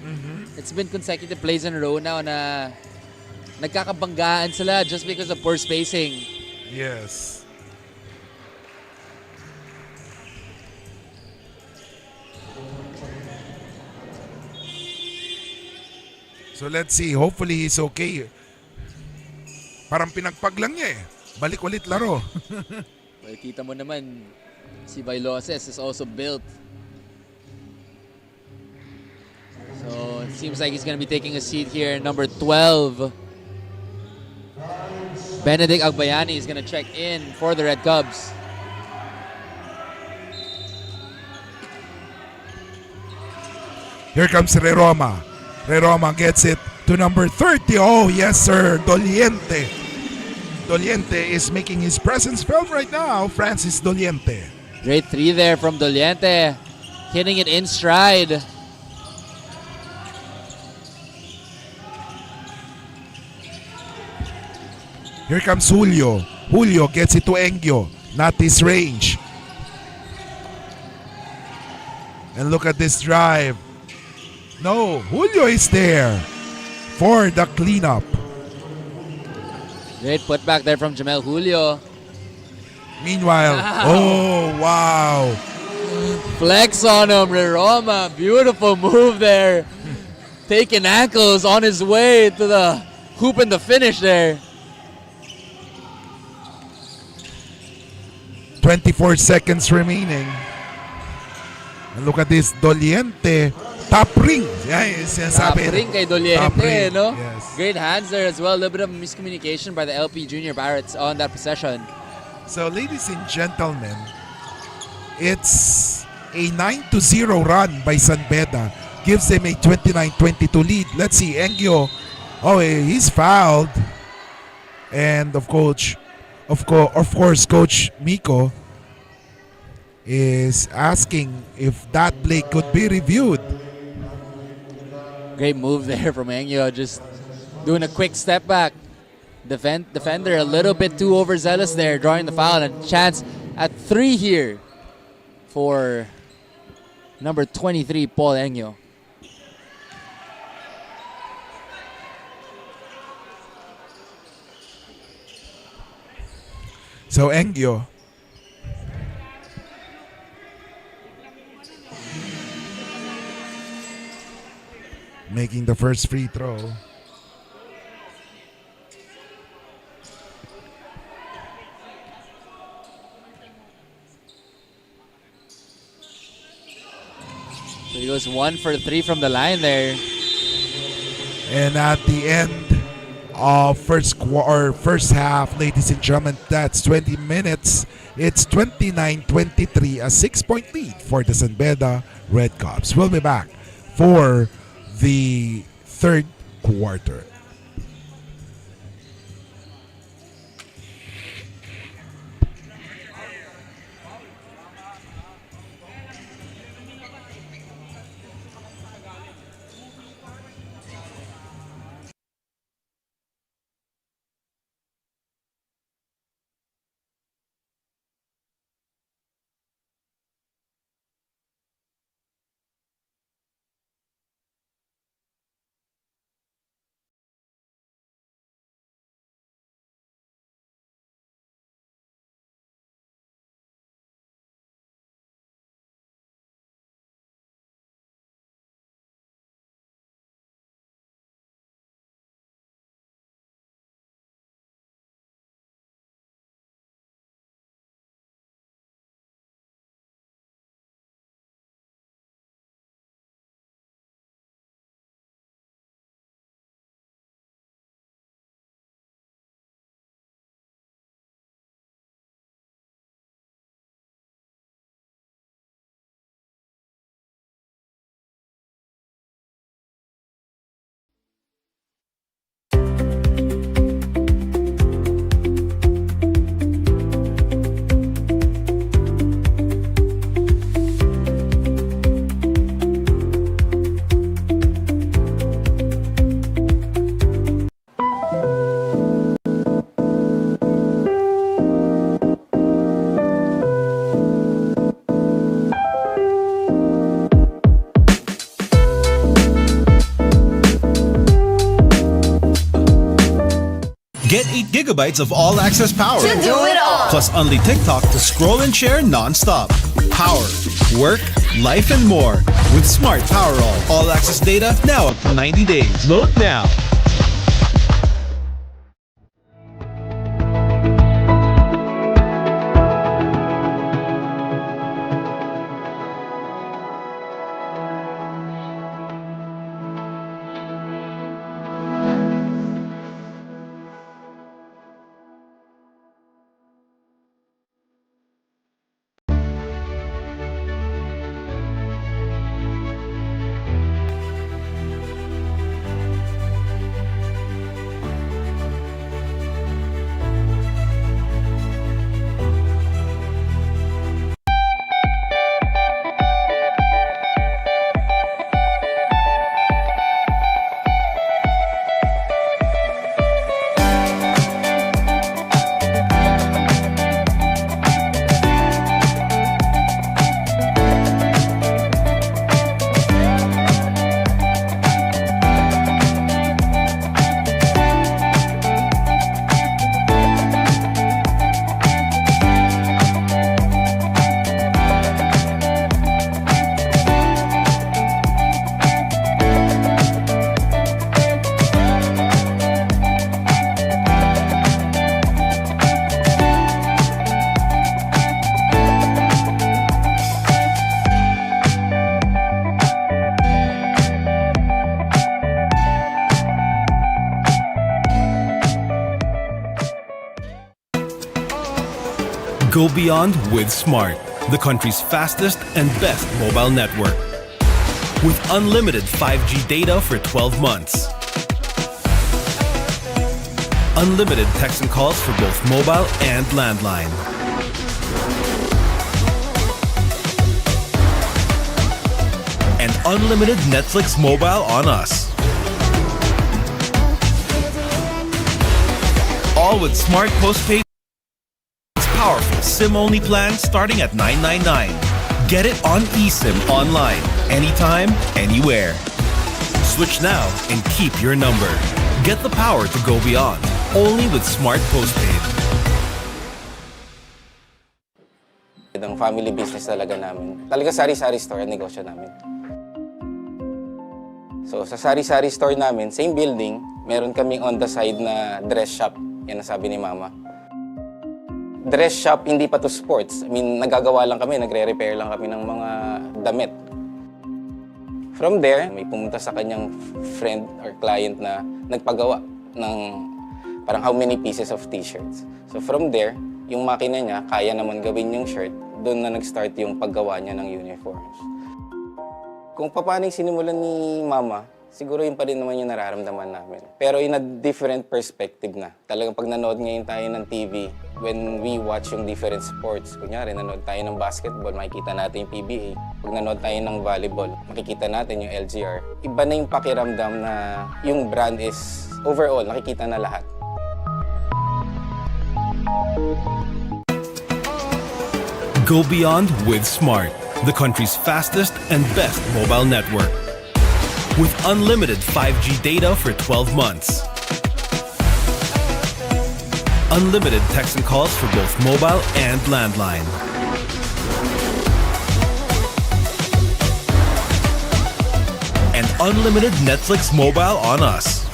It's been consecutive plays in a row now na nagkakabanggaan sila just because of poor spacing. Yes. So let's see. Hopefully he's okay. Parang pinagpag lang niya eh. Balik ulit laro. Well, kita mo naman, si Viloses is also built. So, Seems like he's going to be taking a seat here. Number 12, Benedict Agbayani is going to check in for the Red Cubs. Here comes Reroma. Reroma gets it to number 30. Oh, yes, sir. Doliente. Doliente is making his presence felt right now. Francis Doliente. Great three there from Doliente. Hitting it in stride. Here comes Julio. Julio gets it to Engyo. Not his range. And look at this drive. No, Julio is there for the cleanup. Great putback there from Jamel Julio. Meanwhile, Wow. oh, wow. Flex on him, Roma. Beautiful move there. Taking ankles on his way to the hoop and the finish there. 24 seconds remaining. And look at this, Doliente. Top ring. Yeah, Top ring kay Doliente, no? Yes. Great hands there as well. A little bit of miscommunication by the LP Junior Pirates on that possession. So, ladies and gentlemen, it's a 9-0 run by San Beda. Gives them a 29-22 lead. Let's see, Engyo. Oh, he's fouled. And of course, Coach Miko is asking if that play could be reviewed. Great move there from Engyo. Just doing a quick step back. Defender a little bit too overzealous there, drawing the foul, and a chance at 3 here for number 23, Paul Engyo. So Engyo making the first free throw. So he goes 1 for 3 from the line there. And at the end of first half, ladies and gentlemen, that's 20 minutes. It's 29-23, a 6-point lead for the San Beda Red Cubs. We'll be back for the third quarter. Get 8 gigabytes of all-access power. To do it all. Plus only TikTok to scroll and share non-stop. Power, work, life, and more. With Smart Power all-access data now up to 90 days. Load now. Go beyond with Smart, the country's fastest and best mobile network. With unlimited 5G data for 12 months. Unlimited text and calls for both mobile and landline. And unlimited Netflix mobile on us. All with Smart Postpaid powerful SIM-only plan starting at $999. Get it on eSIM online, anytime, anywhere. Switch now and keep your number. Get the power to go beyond. Only with Smart Postpaid. Ang family business talaga namin. Talaga sari-sari store ang negosyo namin. So sa sari-sari store namin, same building, meron kaming on the side na dress shop. Yan ang sabi ni Mama. Dress shop, hindi pa to sports. I mean, nagagawa lang kami, nagre-repair lang kami ng mga damit. From there, may pumunta sa kanyang friend or client na nagpagawa ng parang how many pieces of t-shirts. So from there, yung makina niya, kaya naman gawin yung shirt, doon na nag-start yung paggawa niya ng uniforms. Kung paano yung sinimulan ni Mama, siguro yun pa rin naman yung nararamdaman namin. Pero in a different perspective na. Talagang pag nanood ngayon tayo ng TV, when we watch yung different sports, kunyari nanood tayo ng basketball, makikita natin yung PBA. Pag nanood tayo ng volleyball, makikita natin yung LGR. Iba na yung pakiramdam na yung brand is overall, nakikita na lahat. Go beyond with Smart, the country's fastest and best mobile network. With unlimited 5G data for 12 months. Unlimited text and calls for both mobile and landline. And unlimited Netflix mobile on us.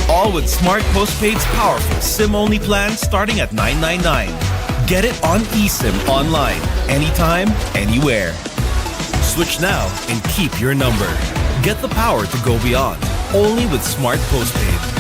All with Smart Postpaid's powerful SIM-only plan starting at $999. Get it on eSIM online, anytime, anywhere. Switch now and keep your number. Get the power to go beyond. Only with Smart Postpaid.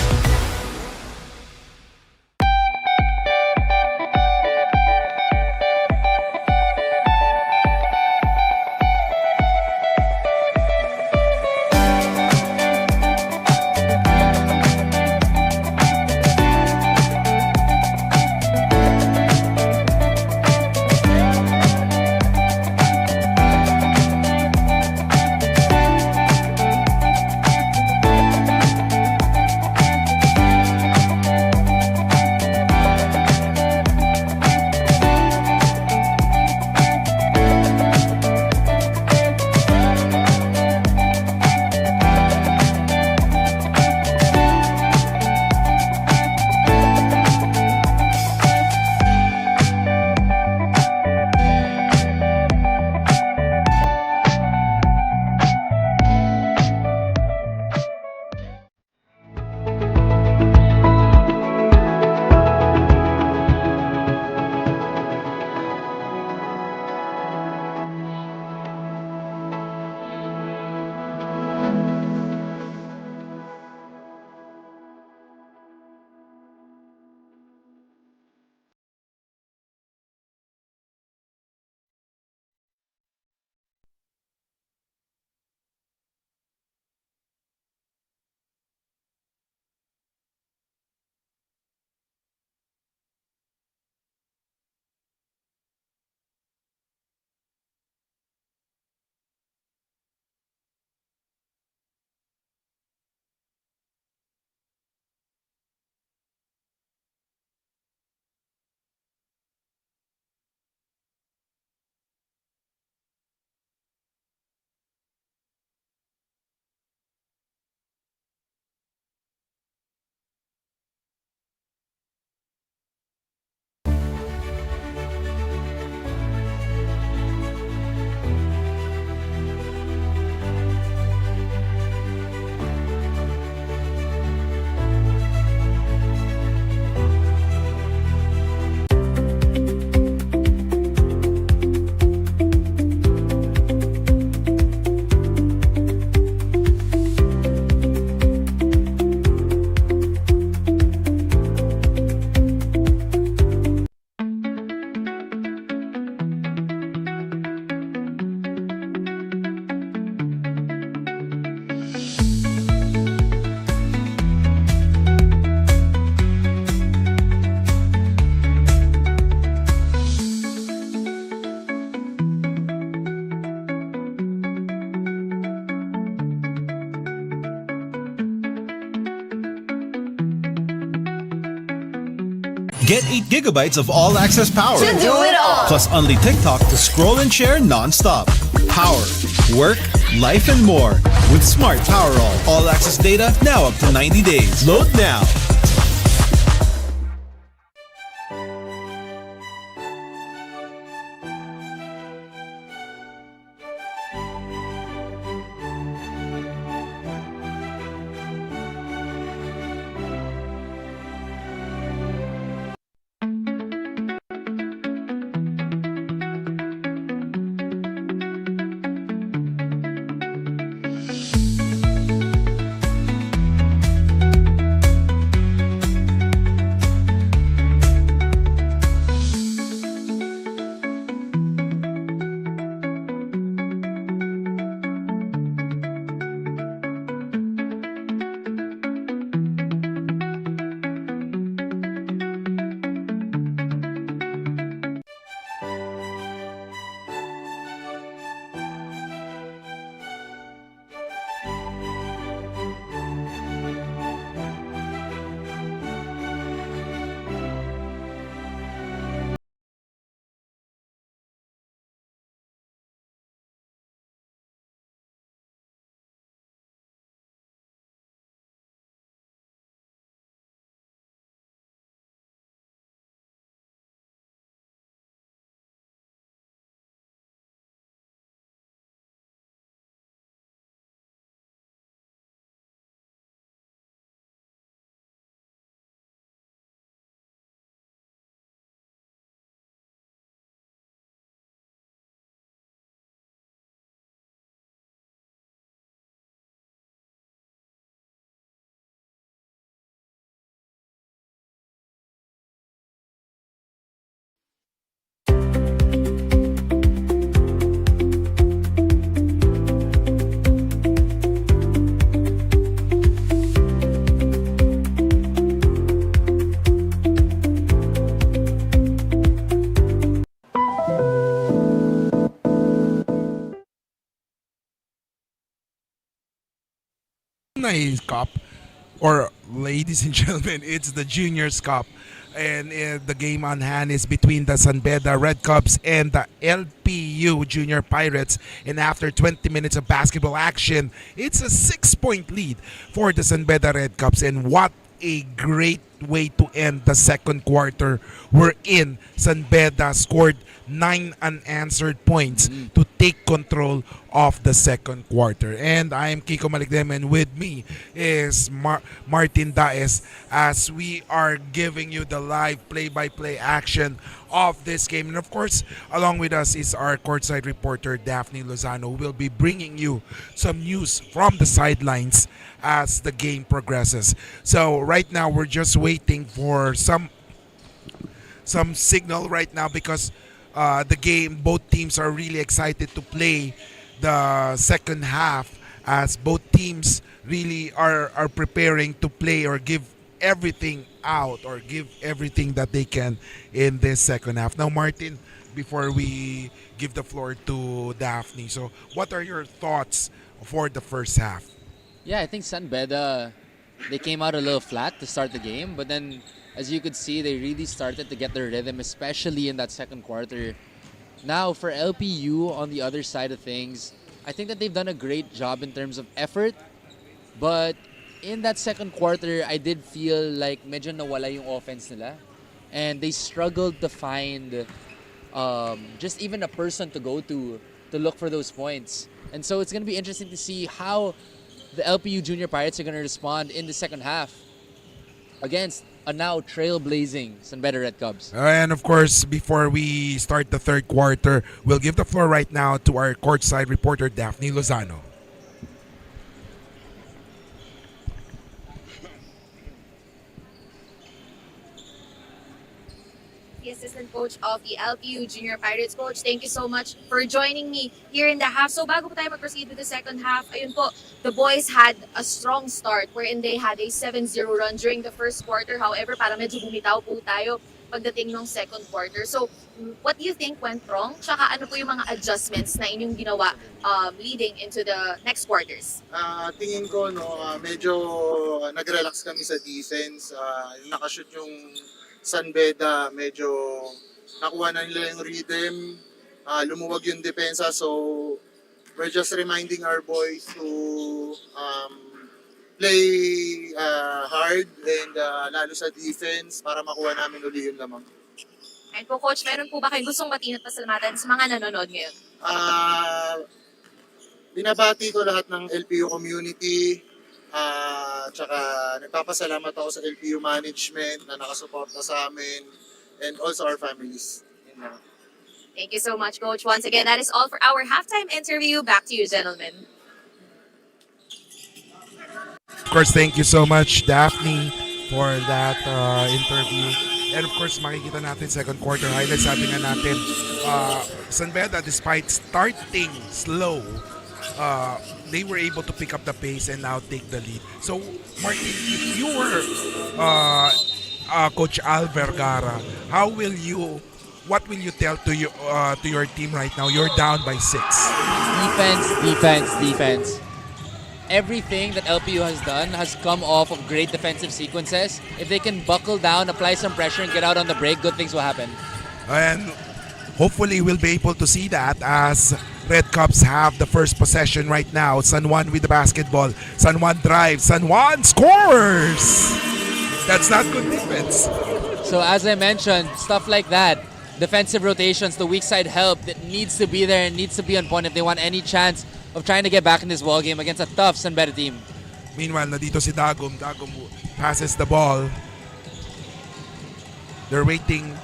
Get 8 gigabytes of all-access power. To do it all. Plus only TikTok to scroll and share non-stop. Power, work, life, and more. With Smart Power all-access data now up to 90 days. Load now. Nice Cup, or ladies and gentlemen, it's the Juniors Cup. And the game on hand is between the San Beda Red Cubs and the LPU Junior Pirates. And after 20 minutes of basketball action, it's a 6-point lead for the San Beda Red Cubs. And what a great way to end the second quarter. We're in. San Beda scored 9 unanswered points to take control of the second quarter. And I am Kiko Malikdem, and with me is Martin Daes, as we are giving you the live play-by-play action of this game. And of course, along with us is our courtside reporter Daphne Lozano, who will be bringing you some news from the sidelines as the game progresses. So right now we're just waiting for some signal right now, because the game, both teams are really excited to play the second half, as both teams really are preparing to play or give everything out, or give everything that they can in this second half. Now, Martin, before we give the floor to Daphne, so what are your thoughts for the first half? Yeah, I think San Beda, they came out a little flat to start the game, but then as you could see, they really started to get their rhythm, especially in that second quarter. Now, for LPU on the other side of things, I think that they've done a great job in terms of effort, but in that second quarter, I did feel like medyo nawala yung offense nila, and they struggled to find just even a person to go to look for those points. And so it's going to be interesting to see how the LPU Junior Pirates are going to respond in the second half against a now trailblazing San Beda Red Cubs. And of course, before we start the third quarter, we'll give the floor right now to our courtside reporter Daphne Lozano. The assistant coach of the LPU Junior Pirates. Coach, thank you so much for joining me here in the half. So bago po tayo mag-proceed with the second half, ayun po, the boys had a strong start wherein they had a 7-0 run during the first quarter. However, parang medyo bumitaw po tayo pagdating ng second quarter. So, what do you think went wrong? Tsaka ano po yung mga adjustments na inyong ginawa leading into the next quarters? Tingin ko medyo nag-relax kami sa defense. Nakashoot yung San Beda, medyo nakuha na nila yung rhythm, lumuwag yung depensa. So, we're just reminding our boys to um, play hard and lalo sa defense para makuha namin uli yung lamang. And po, Coach, meron po ba kayong gustong batiin at pasalamatan sa mga nanonood ngayon? Ah, binabati ko lahat ng LPU community, tsaka nagpapasalamat ako sa LPU management na nakasuporta sa amin and also our families. Yun lang. Thank you so much, Coach. Once again, that is all for our halftime interview. Back to you, gentlemen. Of course, thank you so much, Daphne, for that interview. And of course, makikita natin second quarter highlights. Sabi nga natin, San Beda, despite starting slow, they were able to pick up the pace and now take the lead. So, Martin, if you were Coach Al Vergara, what will you tell to your team right now? You're down by 6. Defense. Everything that LPU has done has come off of great defensive sequences. If they can buckle down, apply some pressure, and get out on the break, good things will happen. And hopefully we'll be able to see that as Red Cups have the first possession right now. San Juan with the basketball. San Juan drives. San Juan scores! That's not good defense. So as I mentioned, stuff like that, defensive rotations, the weak side help that needs to be there and needs to be on point if they want any chance of trying to get back in this ball game against a tough San Beda team. Meanwhile, nandito si Dagum. Dagum passes the ball. They're waiting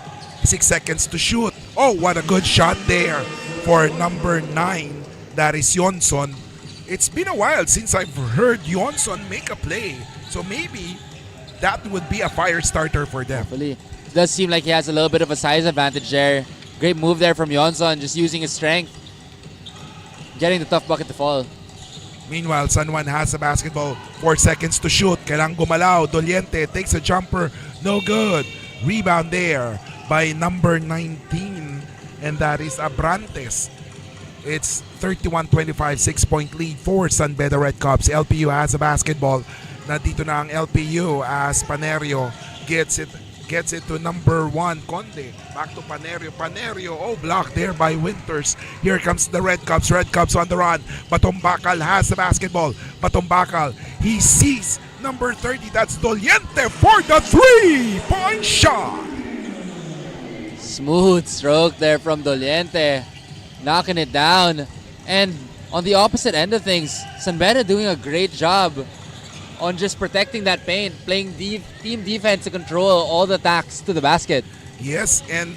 6 seconds to shoot. Oh, what a good shot there for number 9. That is Yonson. It's been a while since I've heard Yonson make a play. So maybe that would be a fire starter for them. Hopefully. It does seem like he has a little bit of a size advantage there. Great move there from Yonson, just using his strength. Getting the tough bucket to fall. Meanwhile, San Juan has the basketball. 4 seconds to shoot. Kailangang gumalaw. Doliente takes a jumper. No good. Rebound there by number 19. And that is Abrantes. It's 31-25, 6-point lead for San Beda Red Cups. LPU has the basketball. Nandito na ang LPU as Panerio gets it to number 1, Conde. Back to Panerio. Panerio, blocked there by Winters. Here comes the Red Cups. Red Cups on the run. Batumbakal has the basketball. Batumbakal, he sees number 30. That's Doliente for the 3-point shot. Smooth stroke there from Doliente. Knocking it down. And on the opposite end of things, San Beda doing a great job on just protecting that paint, playing team defense to control all the attacks to the basket. Yes, and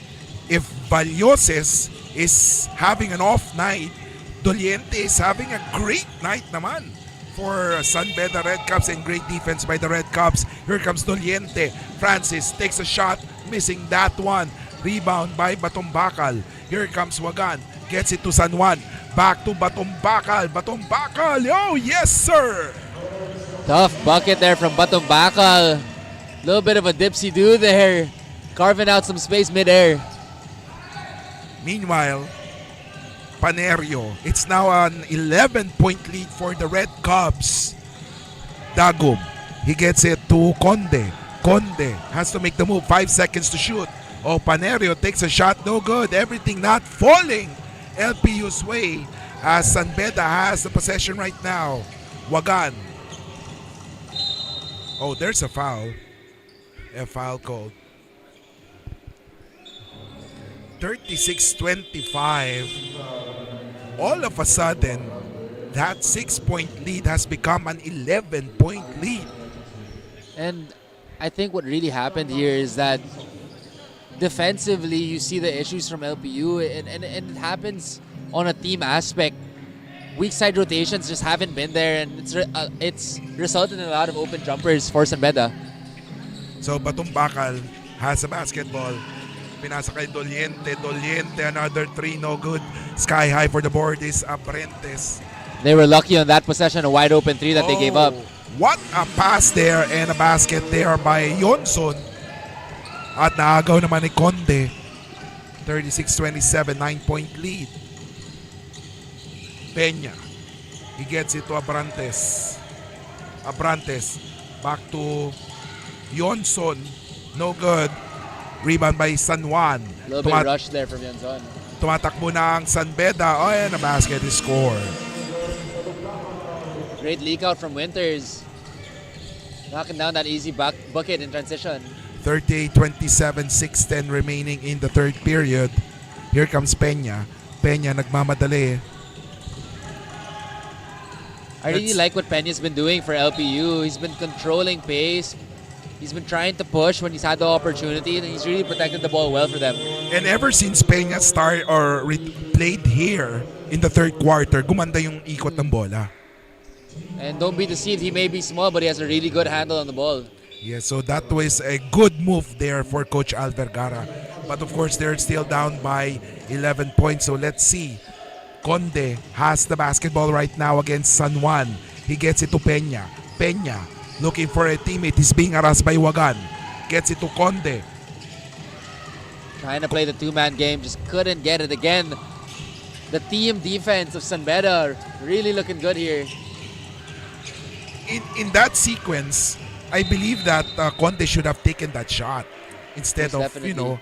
if Valloses is having an off night, Doliente is having a great night naman for San Beda Red Cups, and great defense by the Red Cups. Here comes Doliente. Francis takes a shot, missing that one. Rebound by Batumbakal. Here comes Wagan. Gets it to San Juan. Back to Batumbakal. Batumbakal. Oh, yes, sir. Tough bucket there from Batumbakal. Little bit of a dipsy-do there. Carving out some space mid-air. Meanwhile, Panerio, it's now an 11-point lead for the Red Cubs. Dagum, he gets it to Conde. Conde has to make the move. 5 seconds to shoot. Oh, Panerio takes a shot. No good. Everything not falling LPU's way as San Beda has the possession right now. Wagan. Oh, there's a foul. A foul called. 36-25. All of a sudden, that 6-point lead has become an 11-point lead. And I think what really happened here is that defensively, you see the issues from LPU, and it happens on a team aspect. Weak side rotations just haven't been there, and it's resulted in a lot of open jumpers for San Beda. So Batumbakal has a basketball. Pinasa kay Doliente. Doliente, another 3, no good. Sky high for the board is Abrantes. They were lucky on that possession, a wide open 3 that they gave up. What a pass there and a basket there by Yonson. At naagaw naman ni Conde. 36-27, 9-point lead. Peña. He gets it to Abrantes. Abrantes. Back to Yonson. No good. Rebound by San Juan. A little bit rush there from Yanzon. Tumatakbo na ang San Beda. Oh, and a basket is scored. Great leak out from Winters. Knocking down that easy bucket in transition. 38-27, 6:10 remaining in the third period. Here comes Peña. Peña nagmamadali. I really like what Peña's been doing for LPU. He's been controlling pace. He's been trying to push when he's had the opportunity, and he's really protected the ball well for them. And ever since Peña played here in the third quarter, gumanda yung ikot ng bola. And don't be deceived, he may be small, but he has a really good handle on the ball. Yeah, so that was a good move there for Coach Alvergara. But of course, they're still down by 11 points. So let's see. Conde has the basketball right now against San Juan. He gets it to Peña. Peña looking for a teammate. He's being harassed by Wagan. Gets it to Conde. Trying to play the two-man game, just couldn't get it again. The team defense of San Beda really looking good here. In that sequence, I believe that Conde should have taken that shot instead Yes, of, definitely.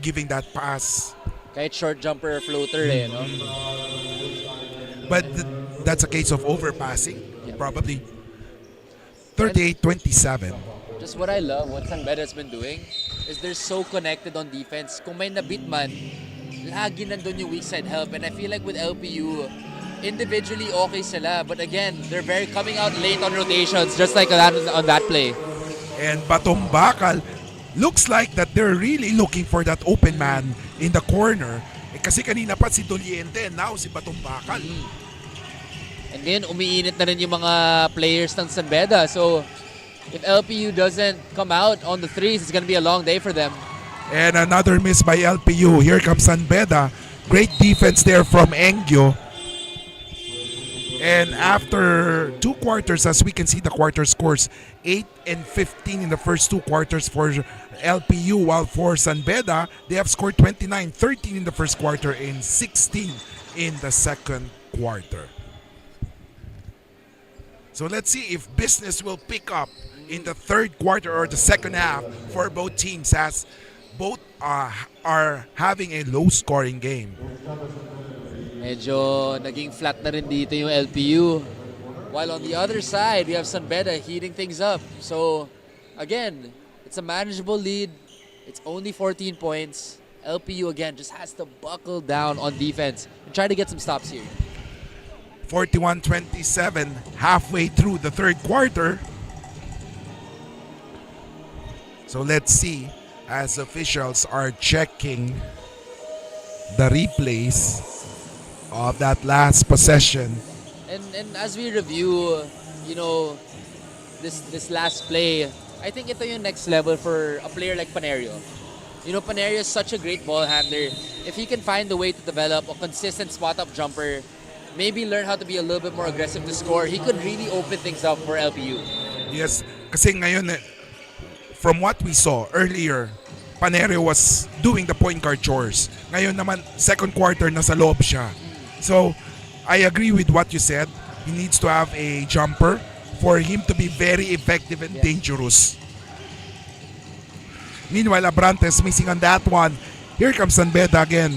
giving that pass. Kahit short jumper or floater eh, no? But that's a case of overpassing, Yeah. probably. 38-27. Just what I love, what San Beda's been doing, is they're so connected on defense. Kung may nabit man, lagi nandun yung weak side help. And I feel like with LPU, individually okay sila. But again, they're very coming out late on rotations, just like on that play. And Batong Bakal, looks like that they're really looking for that open man in the corner. Kasi kanina pa si Doliente, now si Batong Bakal. And then, umiinit na rin yung mga players ng San Beda. So, if LPU doesn't come out on the threes, it's gonna be a long day for them. And another miss by LPU. Here comes San Beda. Great defense there from Engyo. And after two quarters, as we can see the quarter scores, 8 and 15 in the first two quarters for LPU, while for San Beda, they have scored 29, 13 in the first quarter and 16 in the second quarter. So let's see if business will pick up in the third quarter or the second half for both teams, as both are having a low-scoring game. Medyo naging flat na rin dito yung LPU. While on the other side, we have San Beda heating things up. So, again, it's a manageable lead. It's only 14 points. LPU, again, just has to buckle down on defense and try to get some stops here. 41-27, halfway through the third quarter. So let's see as officials are checking the replays of that last possession. And as we review, this last play, I think ito yung next level for a player like Panerio. Panerio is such a great ball handler. If he can find a way to develop a consistent spot-up jumper, maybe learn how to be a little bit more aggressive to score, he could really open things up for LPU. Yes, kasi ngayon, from what we saw earlier, Panerio was doing the point guard chores. Ngayon naman, second quarter, nasa loob siya. So, I agree with what you said. He needs to have a jumper for him to be very effective and dangerous. Meanwhile, Abrantes missing on that one. Here comes San Beda again.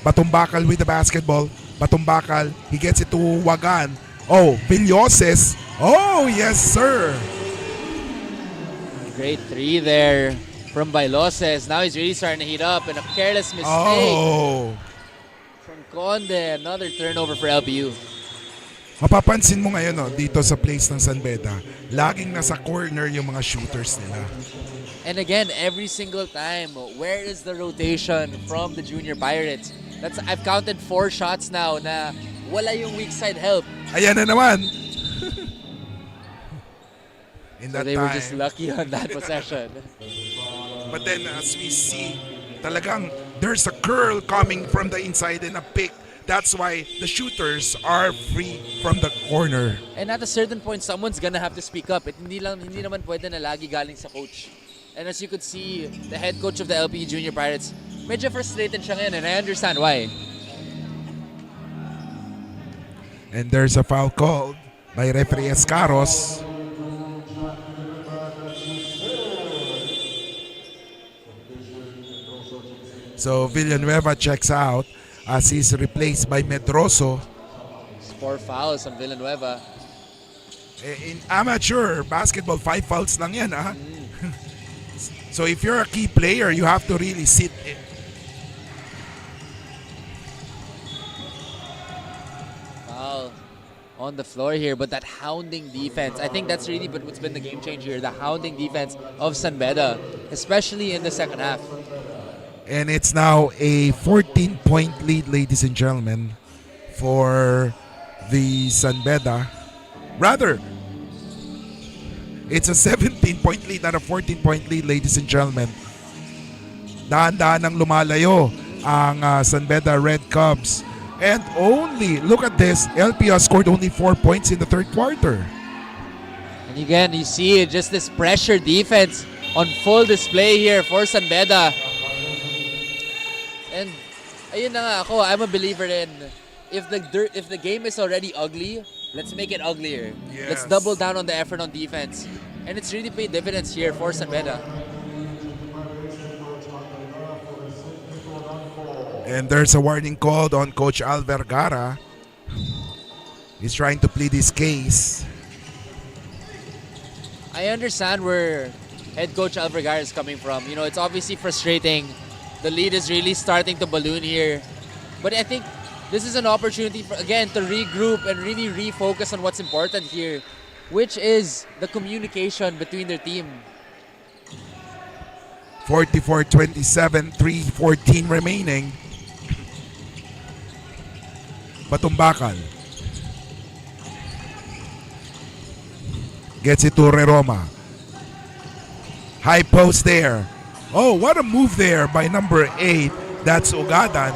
Batumbakal with the basketball. Batumbakal, he gets it to Wagan. Oh, Villoses. Oh, yes, sir. Great three there from Bailoses. Now he's really starting to heat up, and a careless mistake Oh. from Conde. Another turnover for LPU. Mapapansin mo ngayon dito sa place ng San Beda, laging nasa corner yung mga shooters nila. And again, every single time, where is the rotation from the Junior Pirates? I've counted 4 shots now na wala yung weak side help. Ayan na naman. In So that they time. were just lucky on that possession. But then as we see, talagang there's a curl coming from the inside and a pick. That's why the shooters are free from the corner. And at a certain point, someone's gonna have to speak up. Hindi naman pwede na lagi galing sa coach. And as you could see, the head coach of the LPU Junior Pirates, medyo frustrated siya ngayon, and I understand why. And there's a foul called by referee Escaros. So Villanueva checks out as he's replaced by Medroso. 4 fouls on Villanueva. In amateur basketball, 5 fouls lang yan, ha? So if you're a key player, you have to really sit in. Foul on the floor here, but that hounding defense, I think that's really what's been the game changer here, the hounding defense of San Beda, especially in the second half. And it's now a 14-point lead, ladies and gentlemen, for the San Beda. Rather, it's a 17-point lead, not a 14-point lead, ladies and gentlemen. Dahan-dahan ang lumalayo ang San Beda Red Cubs. And only, look at this, LPU has scored only 4 points in the third quarter. And again, you see just this pressure defense on full display here for San Beda. And ayun na nga ako, I'm a believer in if the game is already ugly, let's make it uglier. Yes. Let's double down on the effort on defense. And it's really paid dividends here for San Beda. And there's a warning called on Coach Al Vergara. He's trying to plead his case. I understand where head coach Al Vergara is coming from. You know, it's obviously frustrating. The lead is really starting to balloon here. But I think this is an opportunity, for, again, to regroup and really refocus on what's important here, which is the communication between their team. 44-27, 3:14 remaining. Batumbakal. Gets it to Reroma. High post there. Oh, what a move there by number 8. That's Ugadan.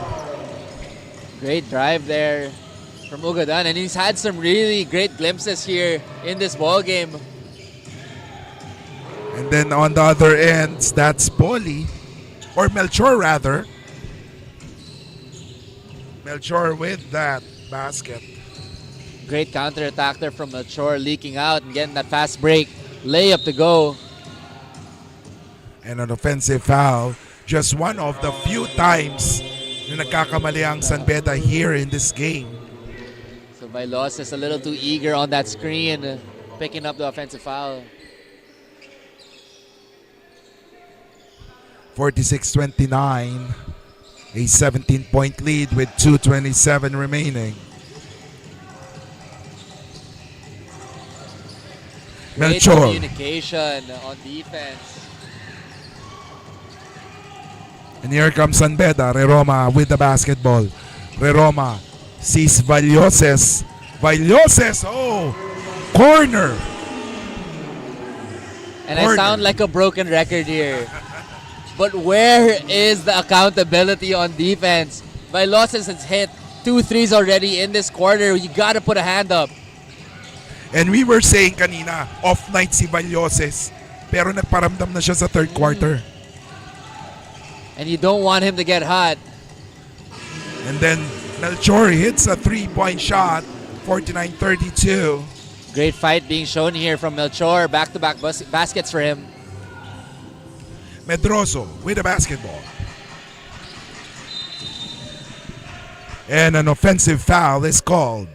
Great drive there from Ugadan, and he's had some really great glimpses here in this ball game. And then on the other ends, that's Poli, or Melchor rather. Melchor with that basket. Great counter-attack there from Melchor, leaking out and getting that fast break. Layup to go. And an offensive foul. Just one of the few times na nagkakamali ang San Beda here in this game. So Bailos is a little too eager on that screen, picking up the offensive foul. 46-29. A 17-point lead with 2:27 remaining. Great Melchor. communication on defense. And here comes San Beda. Reroma with the basketball. Reroma sees Valloses. Valloses, oh, corner. And I sound like a broken record here. But where is the accountability on defense? Bailos has hit 2 threes already in this quarter. You gotta put a hand up. And we were saying kanina, off night si Valloses. Pero nagparamdam na siya sa third quarter. And you don't want him to get hot. And then Melchor hits a 3-point shot, 49-32. Great fight being shown here from Melchor. Back-to-back baskets for him. Medroso with the basketball. And an offensive foul is called.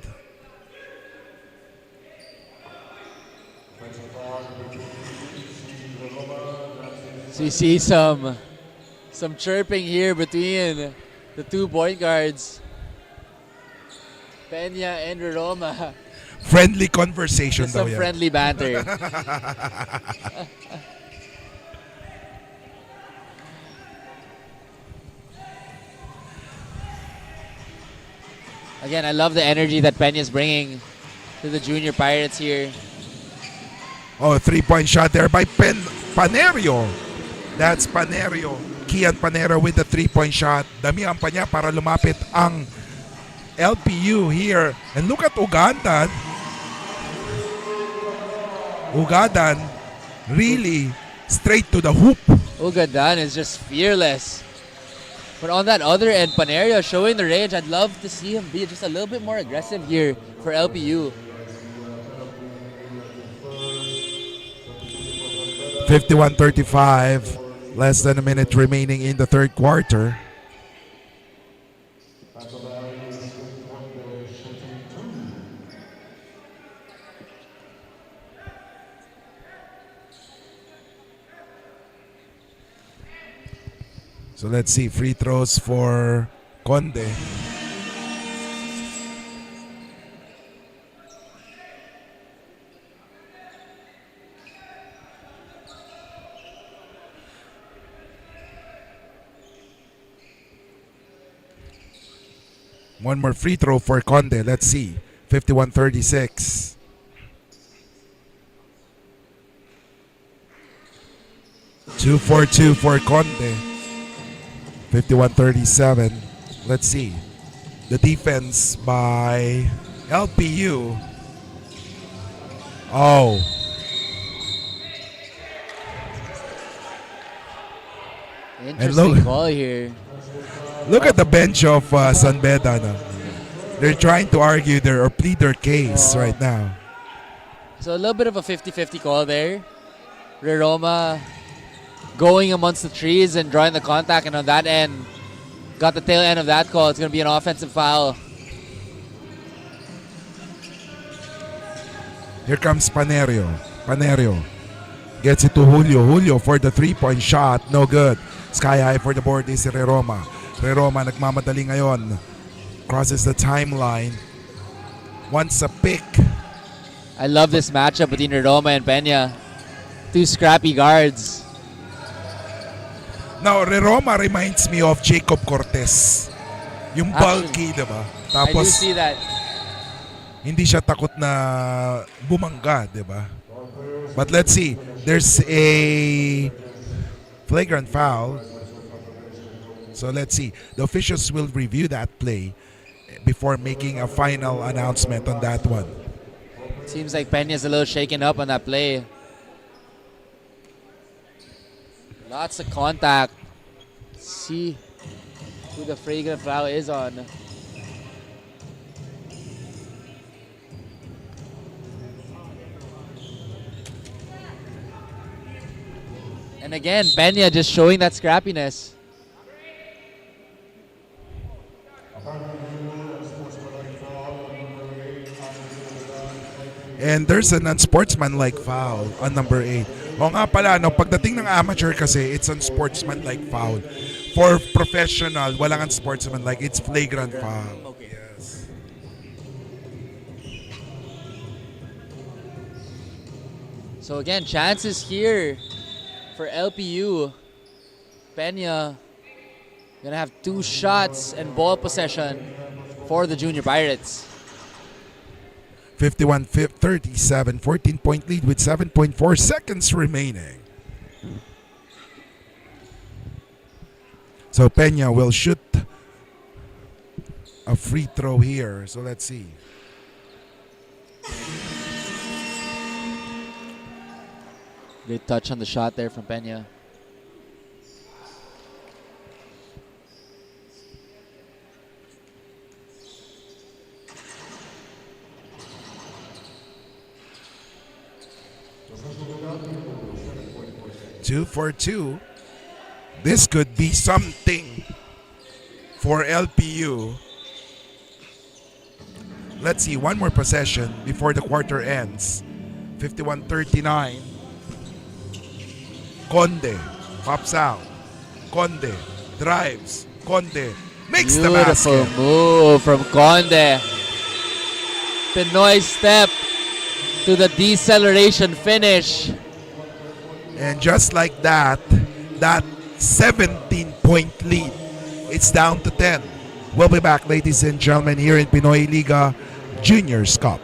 So you see some chirping here between the 2 point guards. Peña and Roma. Friendly conversation daw Some yan. friendly banter. Again, I love the energy that Peña is bringing to the Junior Pirates here. Oh, 3-point shot there by Panerio. That's Panerio. Kian Panero with the 3-point shot. Damihan pa niya para lumapit ang LPU here. And look at Ugadan. Ugadan really straight to the hoop. Ugadan is just fearless. But on that other end, Panerio showing the range. I'd love to see him be just a little bit more aggressive here for LPU. 51-35. Less than a minute remaining in the third quarter. So let's see, free throws for Conde. One more free throw for Conde. Let's see. 51-36. Two for two for Conde. 51-37. Let's see. The defense by LPU. Oh. Interesting call here. Look at the bench of San Beda. No? They're trying to argue or plead their case right now. So a little bit of a 50-50 call there. Roma going amongst the trees and drawing the contact, and on that end, got the tail end of that call. It's going to be an offensive foul. Here comes Panerio. Panerio gets it to Julio. Julio for the three-point shot. No good. Sky high for the board is Roma. Roma nagmamadali ngayon. Crosses the timeline. Wants a pick. I love this matchup between Roma and Peña. Two scrappy guards. Now, Roma reminds me of Jacob Cortez. Yung bulky, diba? I do Tapos, see that. hindi siya takot na bumangga, diba? But let's see. There's a flagrant foul. So let's see. The officials will review that play before making a final announcement on that one. Seems like Peña's a little shaken up on that play. Lots of contact. See who the flagrant foul is on. And again, Peña just showing that scrappiness. And there's an unsportsmanlike foul on number 8. O nga pala, no, pagdating ng amateur kasi, it's unsportsmanlike foul. For professional, walang unsportsmanlike. It's flagrant foul. Yes. So again, chances here for LPU. Peña gonna have 2 shots and ball possession for the Junior Pirates. 51-37, 14-point lead with 7.4 seconds remaining. So Peña will shoot a free throw here. So let's see. Good touch on the shot there from Peña. Two for two. This could be something for LPU. Let's see, one more possession before the quarter ends. 51-39. Conde pops out. Conde drives. Conde makes the Beautiful basket. move from Conde. Pinoy step to the deceleration finish. And just like that, that 17-point lead, it's down to 10. We'll be back, ladies and gentlemen, here in Pinoy Liga Juniors Cup.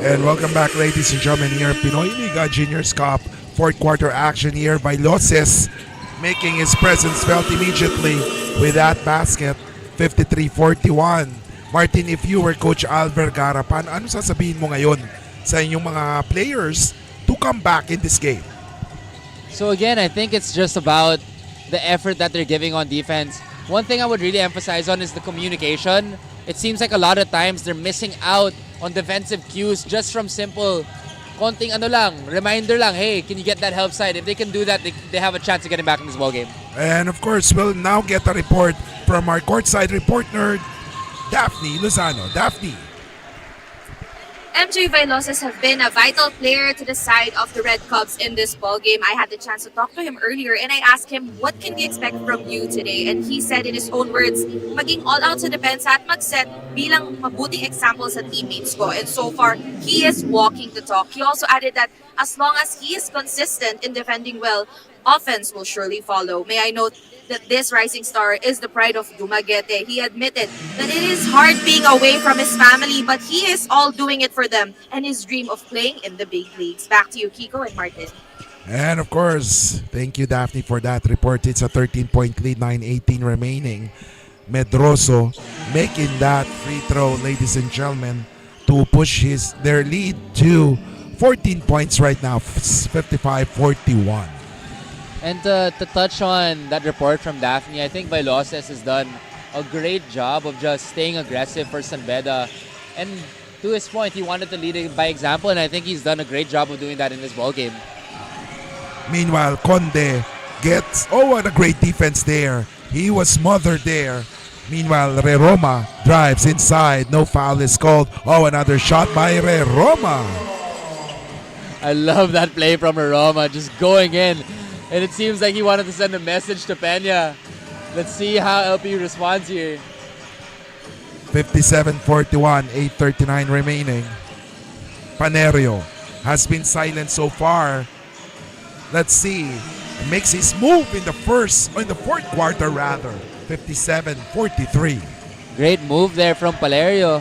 And welcome back, ladies and gentlemen, here Pinoy Liga Juniors Cup. Fourth quarter action here by Loses, making his presence felt immediately with that basket, 53-41. Martin, if you were Coach Al Vergara, ano sasabihin mo ngayon sa inyong mga players to come back in this game? So again, I think it's just about the effort that they're giving on defense. One thing I would really emphasize on is the communication. It seems like a lot of times they're missing out on defensive cues just from simple konting reminder lang, hey, can you get that help side? If they can do that, they have a chance of getting back in this ball game. And of course, we'll now get a report from our courtside reporter, Daphne Lozano. Daphne. MJ Viloses have been a vital player to the side of the Red Cubs in this ball game. I had the chance to talk to him earlier and I asked him, what can we expect from you today? And he said in his own words, maging all out sa depensa at mag-set bilang mabuting example sa teammates ko. And so far, he is walking the talk. He also added that as long as he is consistent in defending well, offense will surely follow. May I note that this rising star is the pride of Dumaguete. He admitted that it is hard being away from his family, but he is all doing it for them and his dream of playing in the big leagues. Back to you, Kiko and Martin. And of course, thank you, Daphne, for that report. It's a 13-point lead, 9:18 remaining. Medroso making that free throw, ladies and gentlemen, to push their lead to 14 points right now, 55-41. And to touch on that report from Daphne, I think Viloses has done a great job of just staying aggressive for San Beda. And to his point, he wanted to lead it by example, and I think he's done a great job of doing that in this ball game. Meanwhile, Conde gets, what a great defense there. He was smothered there. Meanwhile, Reroma drives inside. No foul is called. Another shot by Reroma. I love that play from Reroma, just going in. And it seems like he wanted to send a message to Peña. Let's see how LPU responds here. 57-41, 8:39 remaining. Panerio has been silent so far. Let's see. Makes his move in the fourth quarter rather. 57-43. Great move there from Palerio.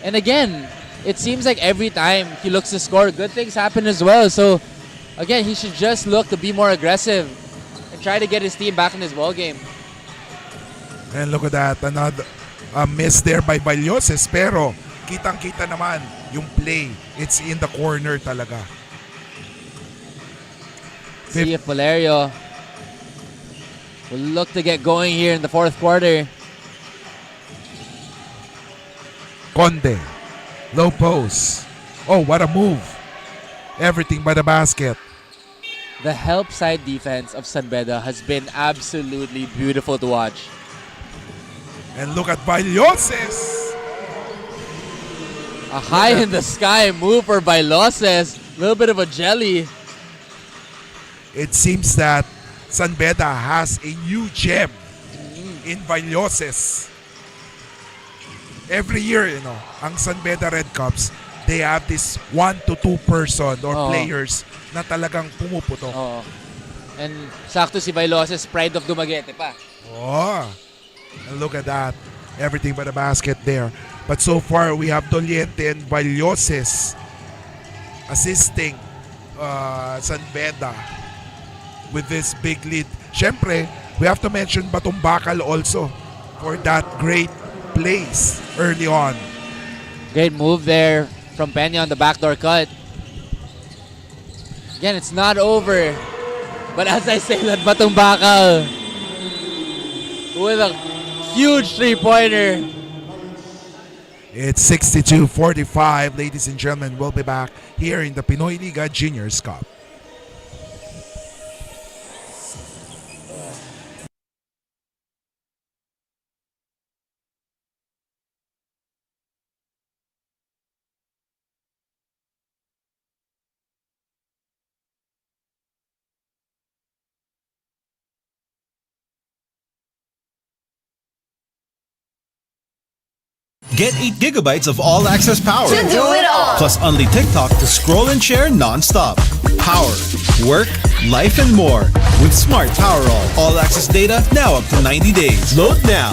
And again, it seems like every time he looks to score, good things happen as well. So again, he should just look to be more aggressive and try to get his team back in this ball game. And look at that, another miss there by Viloses, pero kitang-kita naman yung play. It's in the corner talaga. See if Valerio will look to get going here in the fourth quarter. Conde, low post. What a move. Everything by the basket. The help side defense of San Beda has been absolutely beautiful to watch. And look at Viloses. A high in the sky move for Viloses. A little bit of a jelly. It seems that San Beda has a new gem in Viloses. Every year, ang San Beda Red Cubs, they have this 1 to 2 person or players na talagang pumuputok. And sakto si Viloses, pride of Dumaguete pa. And look at that. Everything but the basket there. But so far, we have Doliente and Viloses assisting San Beda with this big lead. Siyempre, we have to mention Batong Bakal also for that great plays early on. Great move there from Peña on the backdoor cut. Again, it's not over. But as I say, that Batong Bakal with a huge three-pointer. It's 62-45, ladies and gentlemen. We'll be back here in the Pinoy Liga Juniors Cup. Get 8 gigabytes of all-access power. To do it all. Plus only TikTok to scroll and share non-stop. Power, work, life, and more. With Smart Power all-access data now up to 90 days. Load now.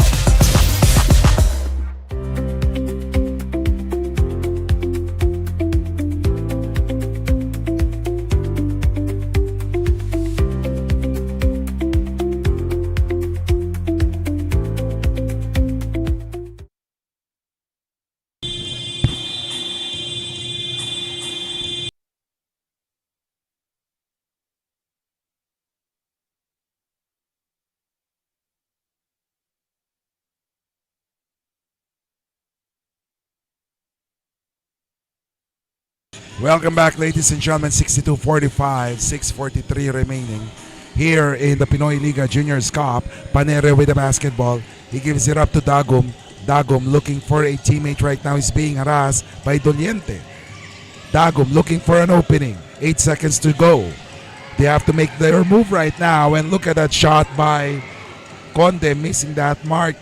Welcome back, ladies and gentlemen. 62-45, 6:43 remaining. Here in the Pinoy Liga Juniors Cup, Panere with the basketball. He gives it up to Dagum. Dagum looking for a teammate right now. Is being harassed by Doliente. Dagum looking for an opening. 8 seconds to go. They have to make their move right now. And look at that shot by Conde, missing that mark.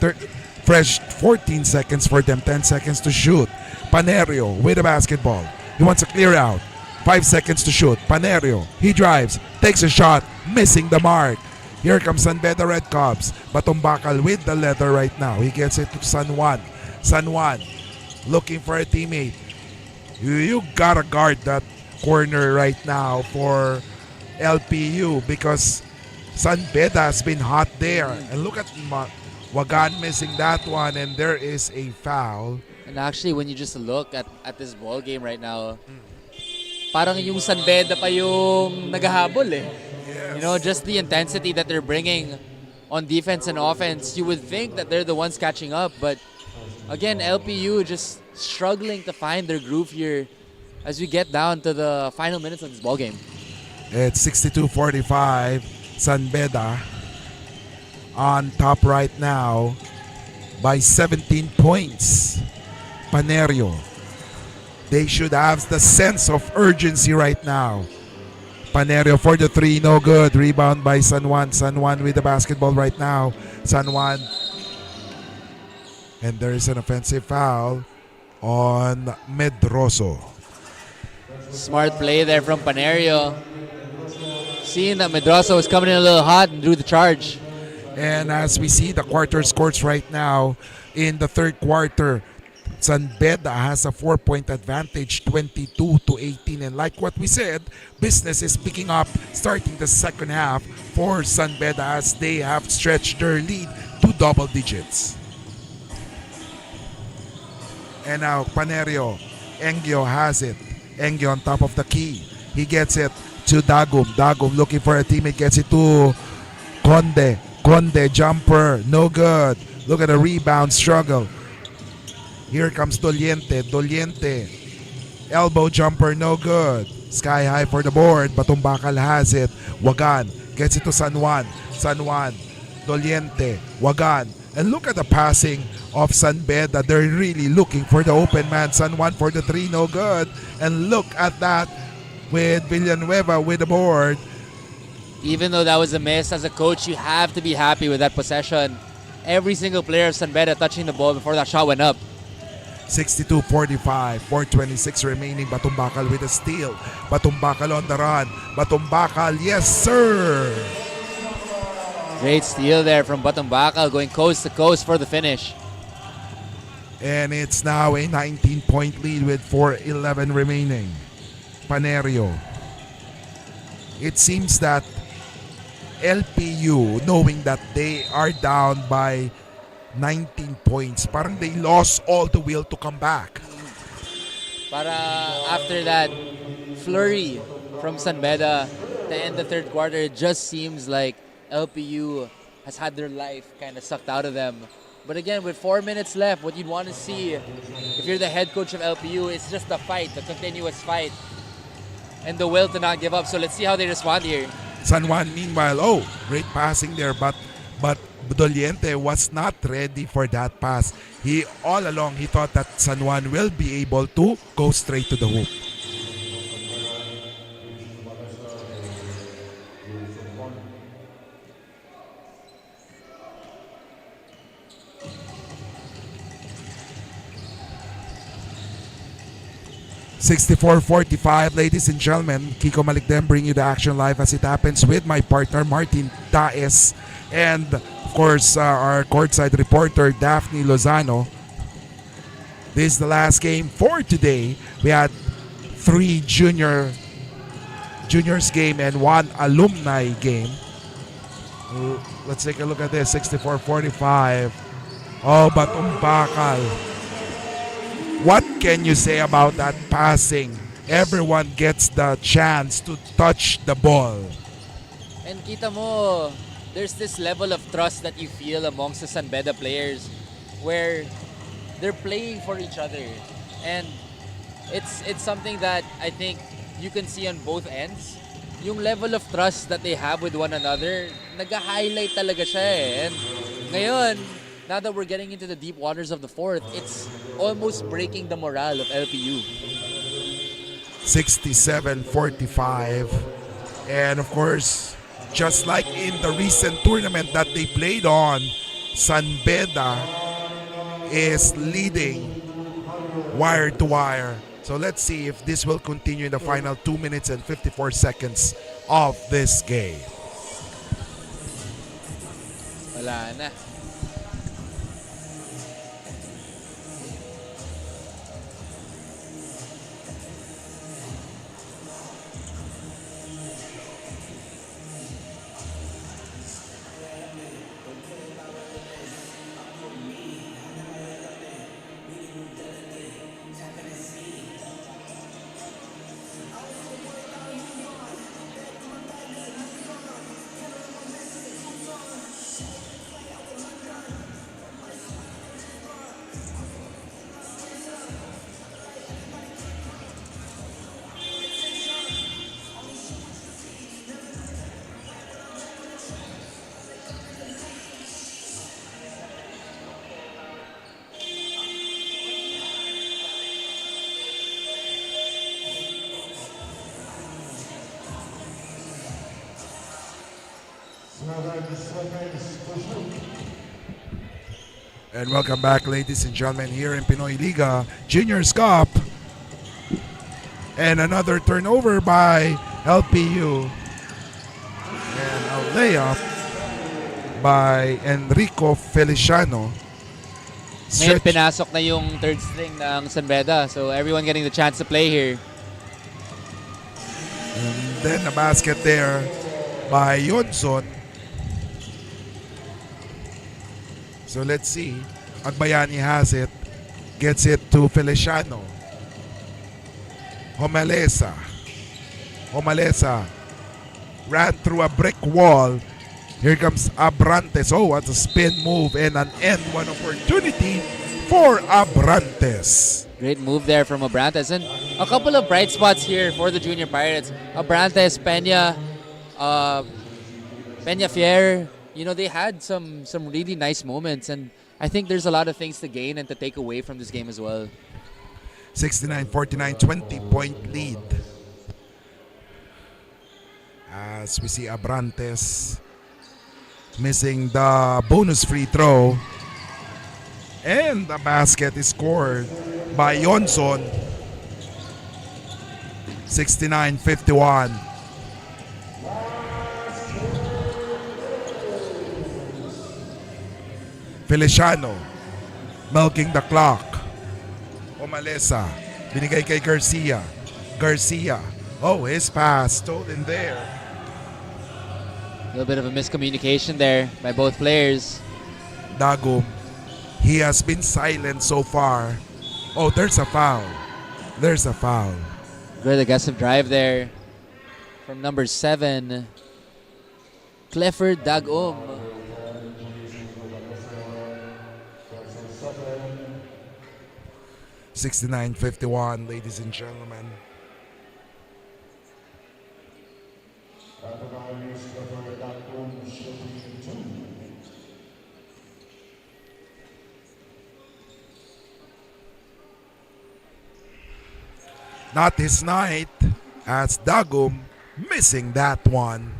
Fresh 14 seconds for them. 10 seconds to shoot. Panerio with the basketball. He wants a clear out. 5 seconds to shoot. Panerio. He drives. Takes a shot. Missing the mark. Here comes San Beda Red Cubs. Batumbakal with the leather right now. He gets it to San Juan. San Juan looking for a teammate. You gotta guard that corner right now for LPU because San Beda has been hot there. And look at Wagan missing that one, and there is a foul. And actually, when you just look at this ball game right now, parang yung San Beda pa yung naghahabol eh. Yes. You know, just the intensity that they're bringing on defense and offense, you would think that they're the ones catching up. But again, LPU just struggling to find their groove here as we get down to the final minutes of this ball game. It's 62-45. San Beda on top right now by 17 points. Panerio. They should have the sense of urgency right now. Panerio for the three, no good. Rebound by San Juan. San Juan with the basketball right now. San Juan. And there is an offensive foul on Medroso. Smart play there from Panerio. Seeing that Medroso was coming in a little hot and drew the charge. And as we see the quarter scores right now in the third quarter, San Beda has a 4-point advantage, 22-18. And like what we said, business is picking up starting the second half for San Beda as they have stretched their lead to double digits. And now Panerio, Engyo has it. Engyo on top of the key. He gets it to Dagum. Dagum looking for a teammate, gets it to Conde. Conde jumper, no good. Look at the rebound struggle. Here comes Doliente. Doliente. Elbow jumper, no good. Sky high for the board. Batumbakal has it. Wagan gets it to San Juan. San Juan. Doliente. Wagan. And look at the passing of San Beda. They're really looking for the open man. San Juan for the three, no good. And look at that with Villanueva with the board. Even though that was a miss, as a coach, you have to be happy with that possession. Every single player of San Beda touching the ball before that shot went up. 62-45, 4:26 remaining. Batumbakal with a steal. Batumbakal on the run. Batumbakal, yes sir! Great steal there from Batumbakal, going coast to coast for the finish. And it's now a 19-point lead with 4:11 remaining. Panerio. It seems that LPU, knowing that they are down by 19 points, parang they lost all the will to come back. Para after that flurry from San Beda to end the third quarter, it just seems like LPU has had their life kind of sucked out of them. But again, with 4 minutes left, what you'd want to see if you're the head coach of LPU is just the fight, the continuous fight, and the will to not give up. So let's see how they respond here. San Juan, meanwhile, great passing there, but Doliente was not ready for that pass. All along he thought that San Juan will be able to go straight to the hoop. (64-45), ladies and gentlemen. Kiko Malikdem bring you the action live as it happens with my partner Martin Taes and of course our courtside reporter Daphne Lozano. This is the last game for today. We had 3 juniors game and 1 alumni game. Let's take a look at this. 64-45. Oh, Batumbakal. What can you say about that passing? Everyone gets the chance to touch the ball. And kita mo, there's this level of trust that you feel amongst the San Beda players where they're playing for each other. And it's something that I think you can see on both ends. Yung level of trust that they have with one another, nag-highlight talaga siya eh. And ngayon, now that we're getting into the deep waters of the fourth, it's almost breaking the morale of LPU. 67-45. And of course, just like in the recent tournament that they played on, Beda is leading wire to wire. So let's see if this will continue in the final 2 minutes and 54 seconds of this game. Wala na. And welcome back, ladies and gentlemen, here in Pinoy Liga Juniors Cup. And another turnover by LPU. And a layup by Enrico Feliciano. Ngayon pinasok na yung third string ng Beda. So everyone getting the chance to play here. And then a basket there by Yonson. So let's see. Agbayani has it. Gets it to Feliciano. Homalesa. Homalesa ran through a brick wall. Here comes Abrantes. Oh, what a spin move and an N1 opportunity for Abrantes. Great move there from Abrantes. And a couple of bright spots here for the Junior Pirates. Abrantes, Peña, Peña Fier. You know, they had some really nice moments, and I think there's a lot of things to gain and to take away from this game as well. 69-49, 20-point lead. As we see Abrantes missing the bonus free throw. And the basket is scored by Yonson. 69-51. Feliciano milking the clock. Omalesa binigay kay Garcia. Garcia. Oh, his pass stolen there. A little bit of a miscommunication there by both players. Dagum. He has been silent so far. Oh, there's a foul. There's a foul. Great aggressive drive there from number 7, Clifford Dagum. 69-51, ladies and gentlemen. Not his night, as Dagum missing that one.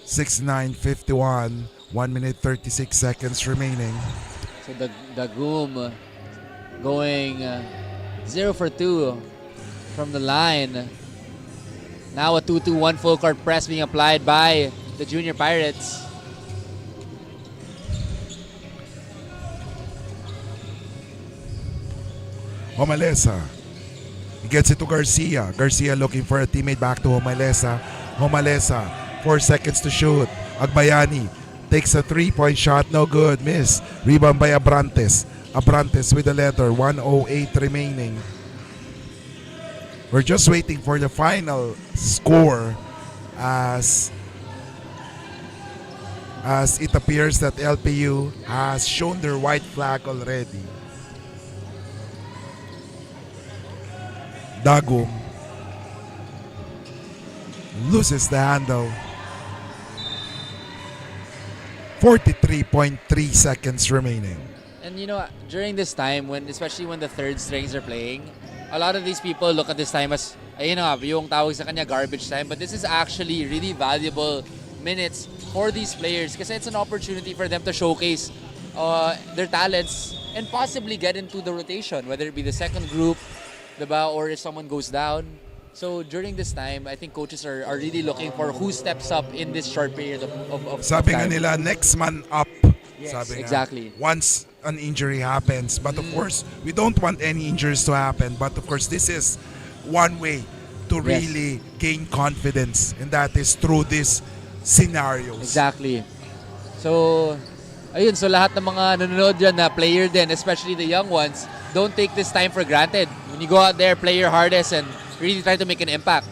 Six-9, 51, 1 minute 36 seconds remaining. So Dagum going 0 for 2 from the line. Now a 2-2-1 full court press being applied by the Junior Pirates. Homalesa. He gets it to Garcia. Garcia looking for a teammate back to Homalesa. Homalesa, 4 seconds to shoot. Agbayani takes a 3-point shot. No good. Miss. Rebound by Abrantes. Abrantes with the letter. 1:08 remaining. We're just waiting for the final score as it appears that LPU has shown their white flag already. Dagum loses the handle. 43.3 seconds remaining. And you know, during this time, especially when the third strings are playing, a lot of these people look at this time as, ayun na nga, yung tawag sa kanya garbage time. But this is actually really valuable minutes for these players kasi it's an opportunity for them to showcase their talents and possibly get into the rotation, whether it be the second group, diba, or if someone goes down. So during this time, I think coaches are really looking for who steps up in this short period of Sabi nga time. nila, next man up. Yes, Sabi nga, exactly. once an injury happens. But of course, we don't want any injuries to happen. But of course, this is one way to Yes. really gain confidence. And that is through these scenarios. Exactly. So, ayun, so lahat ng mga nanonood dyan na player din, especially the young ones, don't take this time for granted. When you go out there, play your hardest and really try to make an impact.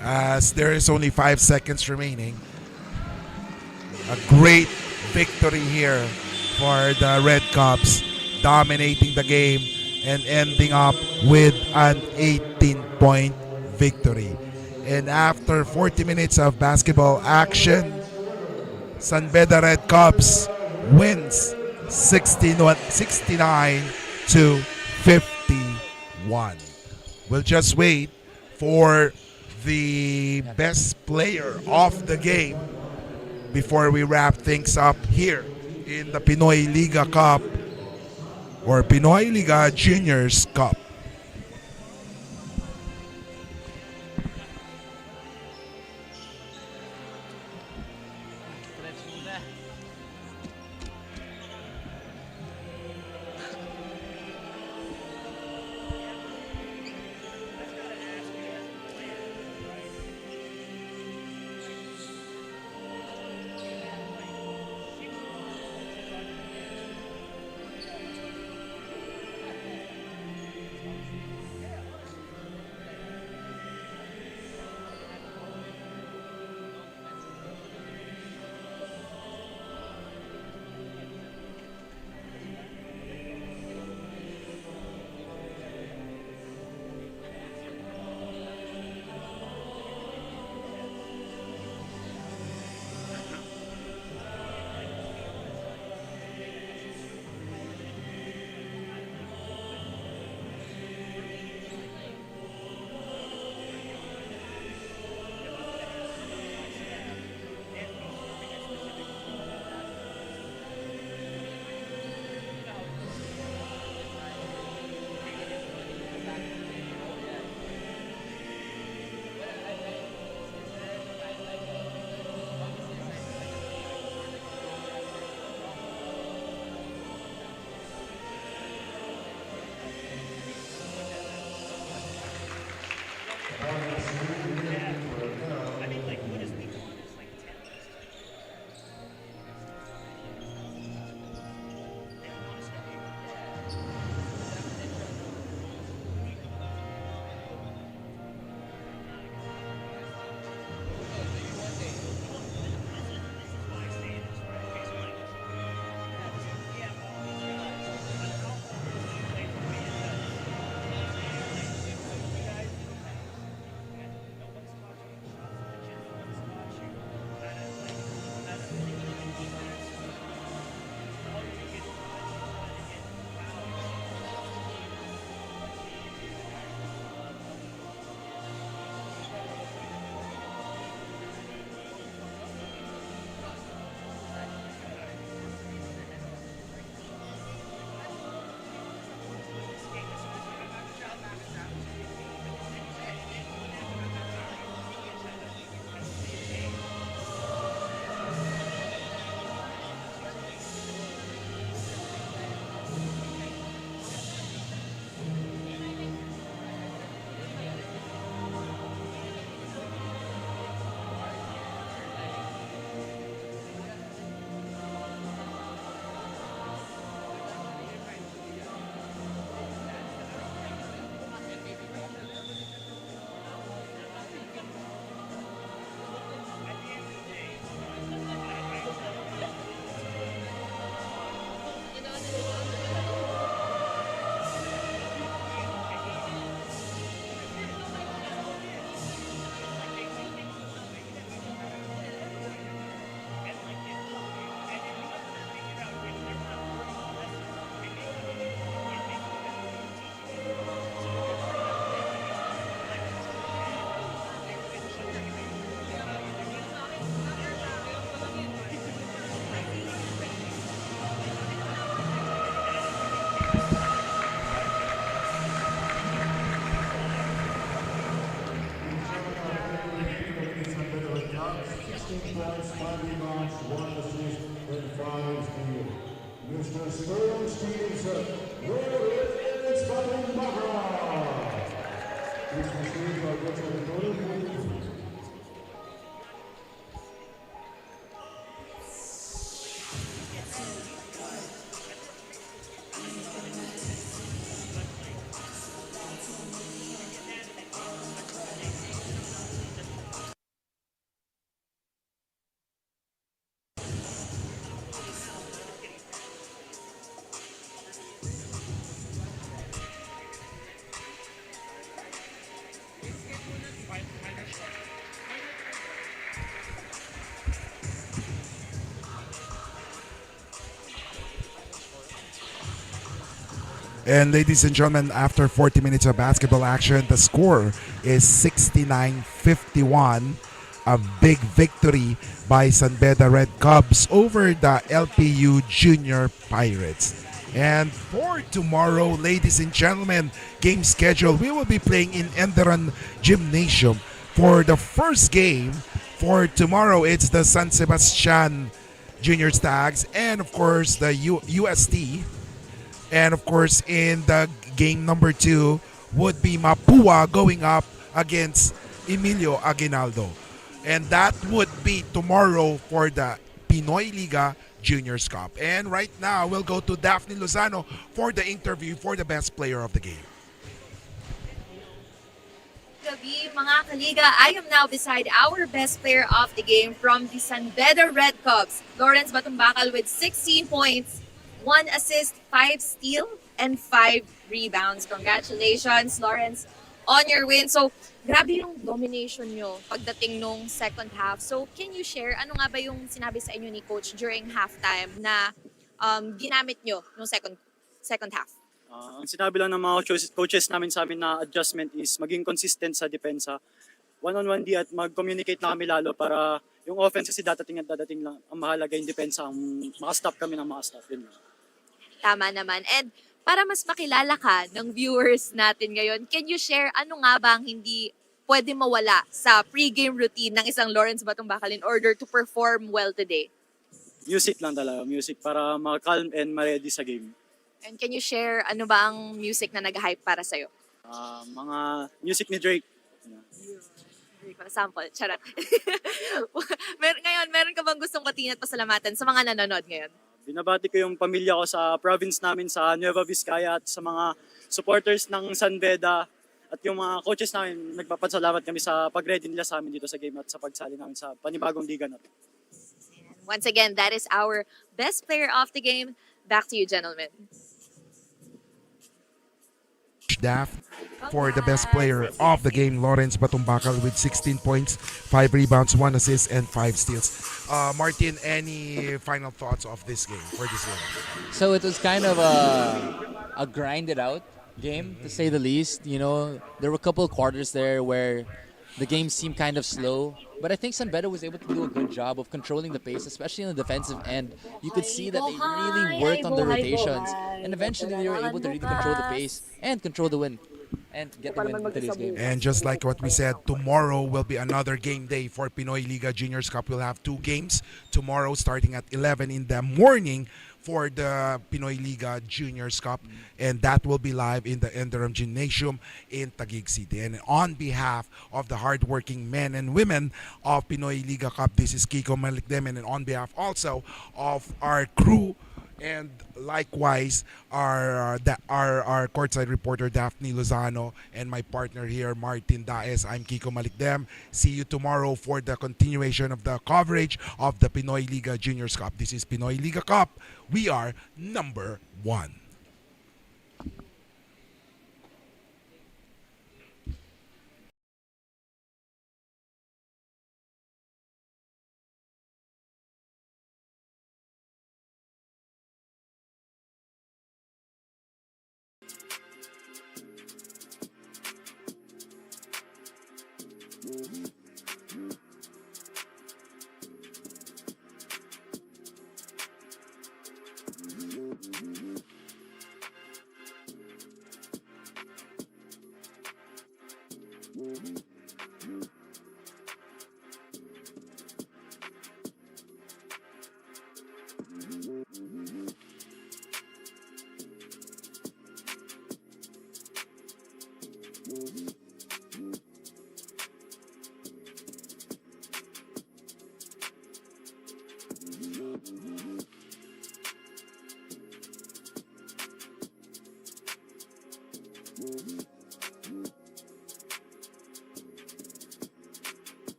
As there is only 5 seconds remaining. A great victory here for the Red Cubs, dominating the game and ending up with an 18-point victory. And after 40 minutes of basketball action, Beda Red Cubs wins 69 to 51. We'll just wait for the best player of the game before we wrap things up here in the Pinoy Liga Cup or Pinoy Liga Juniors Cup. And ladies and gentlemen, after 40 minutes of basketball action, the score is 69-51. A big victory by San Beda Red Cubs over the LPU Junior Pirates. And for tomorrow, ladies and gentlemen, game schedule, we will be playing in Enderan Gymnasium. For the first game for tomorrow, it's the San Sebastian Junior Stags and of course the UST. And of course, in the game number 2 would be Mapua going up against Emilio Aguinaldo. And that would be tomorrow for the Pinoy Liga Juniors Cup. And right now, we'll go to Daphne Lozano for the interview for the best player of the game. Gabi, mga kaliga, I am now beside our best player of the game from the San Beda Red Cubs, Lawrence Batumbakal with 16 points, 1 assist, 5 steal, and 5 rebounds. Congratulations, Lawrence, on your win. So, grabe yung domination nyo pagdating nung second half. So, can you share, ano nga ba yung sinabi sa inyo ni Coach during halftime na ginamit nyo nung second half? Ang sinabi lang ng mga coaches namin sa amin na adjustment is maging consistent sa depensa. One-on-one di at mag-communicate na kami lalo para yung offense kasi dadating at dadating lang. Ang mahalaga yung depensa, ang makastop kami ng mga stop. Yun lang. Tama naman. And para mas makilala ka ng viewers natin ngayon, can you share ano nga ba ang hindi pwede mawala sa pre-game routine ng isang Lawrence Batumbakal in order to perform well today? Music lang talaga. Music para ma-calm and ma-ready sa game. And can you share ano ba ang music na nag-hype para sa'yo? Mga music ni Drake. Sample, charot. Ngayon, meron ka bang gustong batiin at pasalamatan sa mga nanonood ngayon? Binabati ko yung pamilya ko sa province namin sa Nueva Vizcaya at sa mga supporters ng San Beda at yung mga coaches namin. Nagpapasalamat kami sa pag-ready nila sa amin dito sa game at sa pagsali namin sa panibagong liga natin. Once again, that is our best player of the game. Back to you, gentlemen. Daft for the best player of the game, Lawrence Batumbakal with 16 points, 5 rebounds, 1 assist, and 5 steals. Martin, any final thoughts of this game, for this game? So it was kind of a grinded out game, to say the least. You know, there were a couple of quarters there where the game seemed kind of slow. But I think San Beda was able to do a good job of controlling the pace, especially on the defensive end. You could see that they really worked on the rotations. And eventually they were able to really control the pace and control the win. And get the win in today's game. And just like what we said, tomorrow will be another game day for Pinoy Liga Juniors Cup. We'll have 2 games tomorrow starting at 11 in the morning for the Pinoy Liga Juniors Cup, and that will be live in the Enderam Gymnasium in Taguig City. And on behalf of the hardworking men and women of Pinoy Liga Cup, this is Kiko Malikdem, and on behalf also of our crew and likewise our courtside reporter Daphne Lozano and my partner here Martin Daes. I'm Kiko Malikdem. See you tomorrow for the continuation of the coverage of the Pinoy Liga Juniors Cup. This is Pinoy Liga Cup. We are number 1.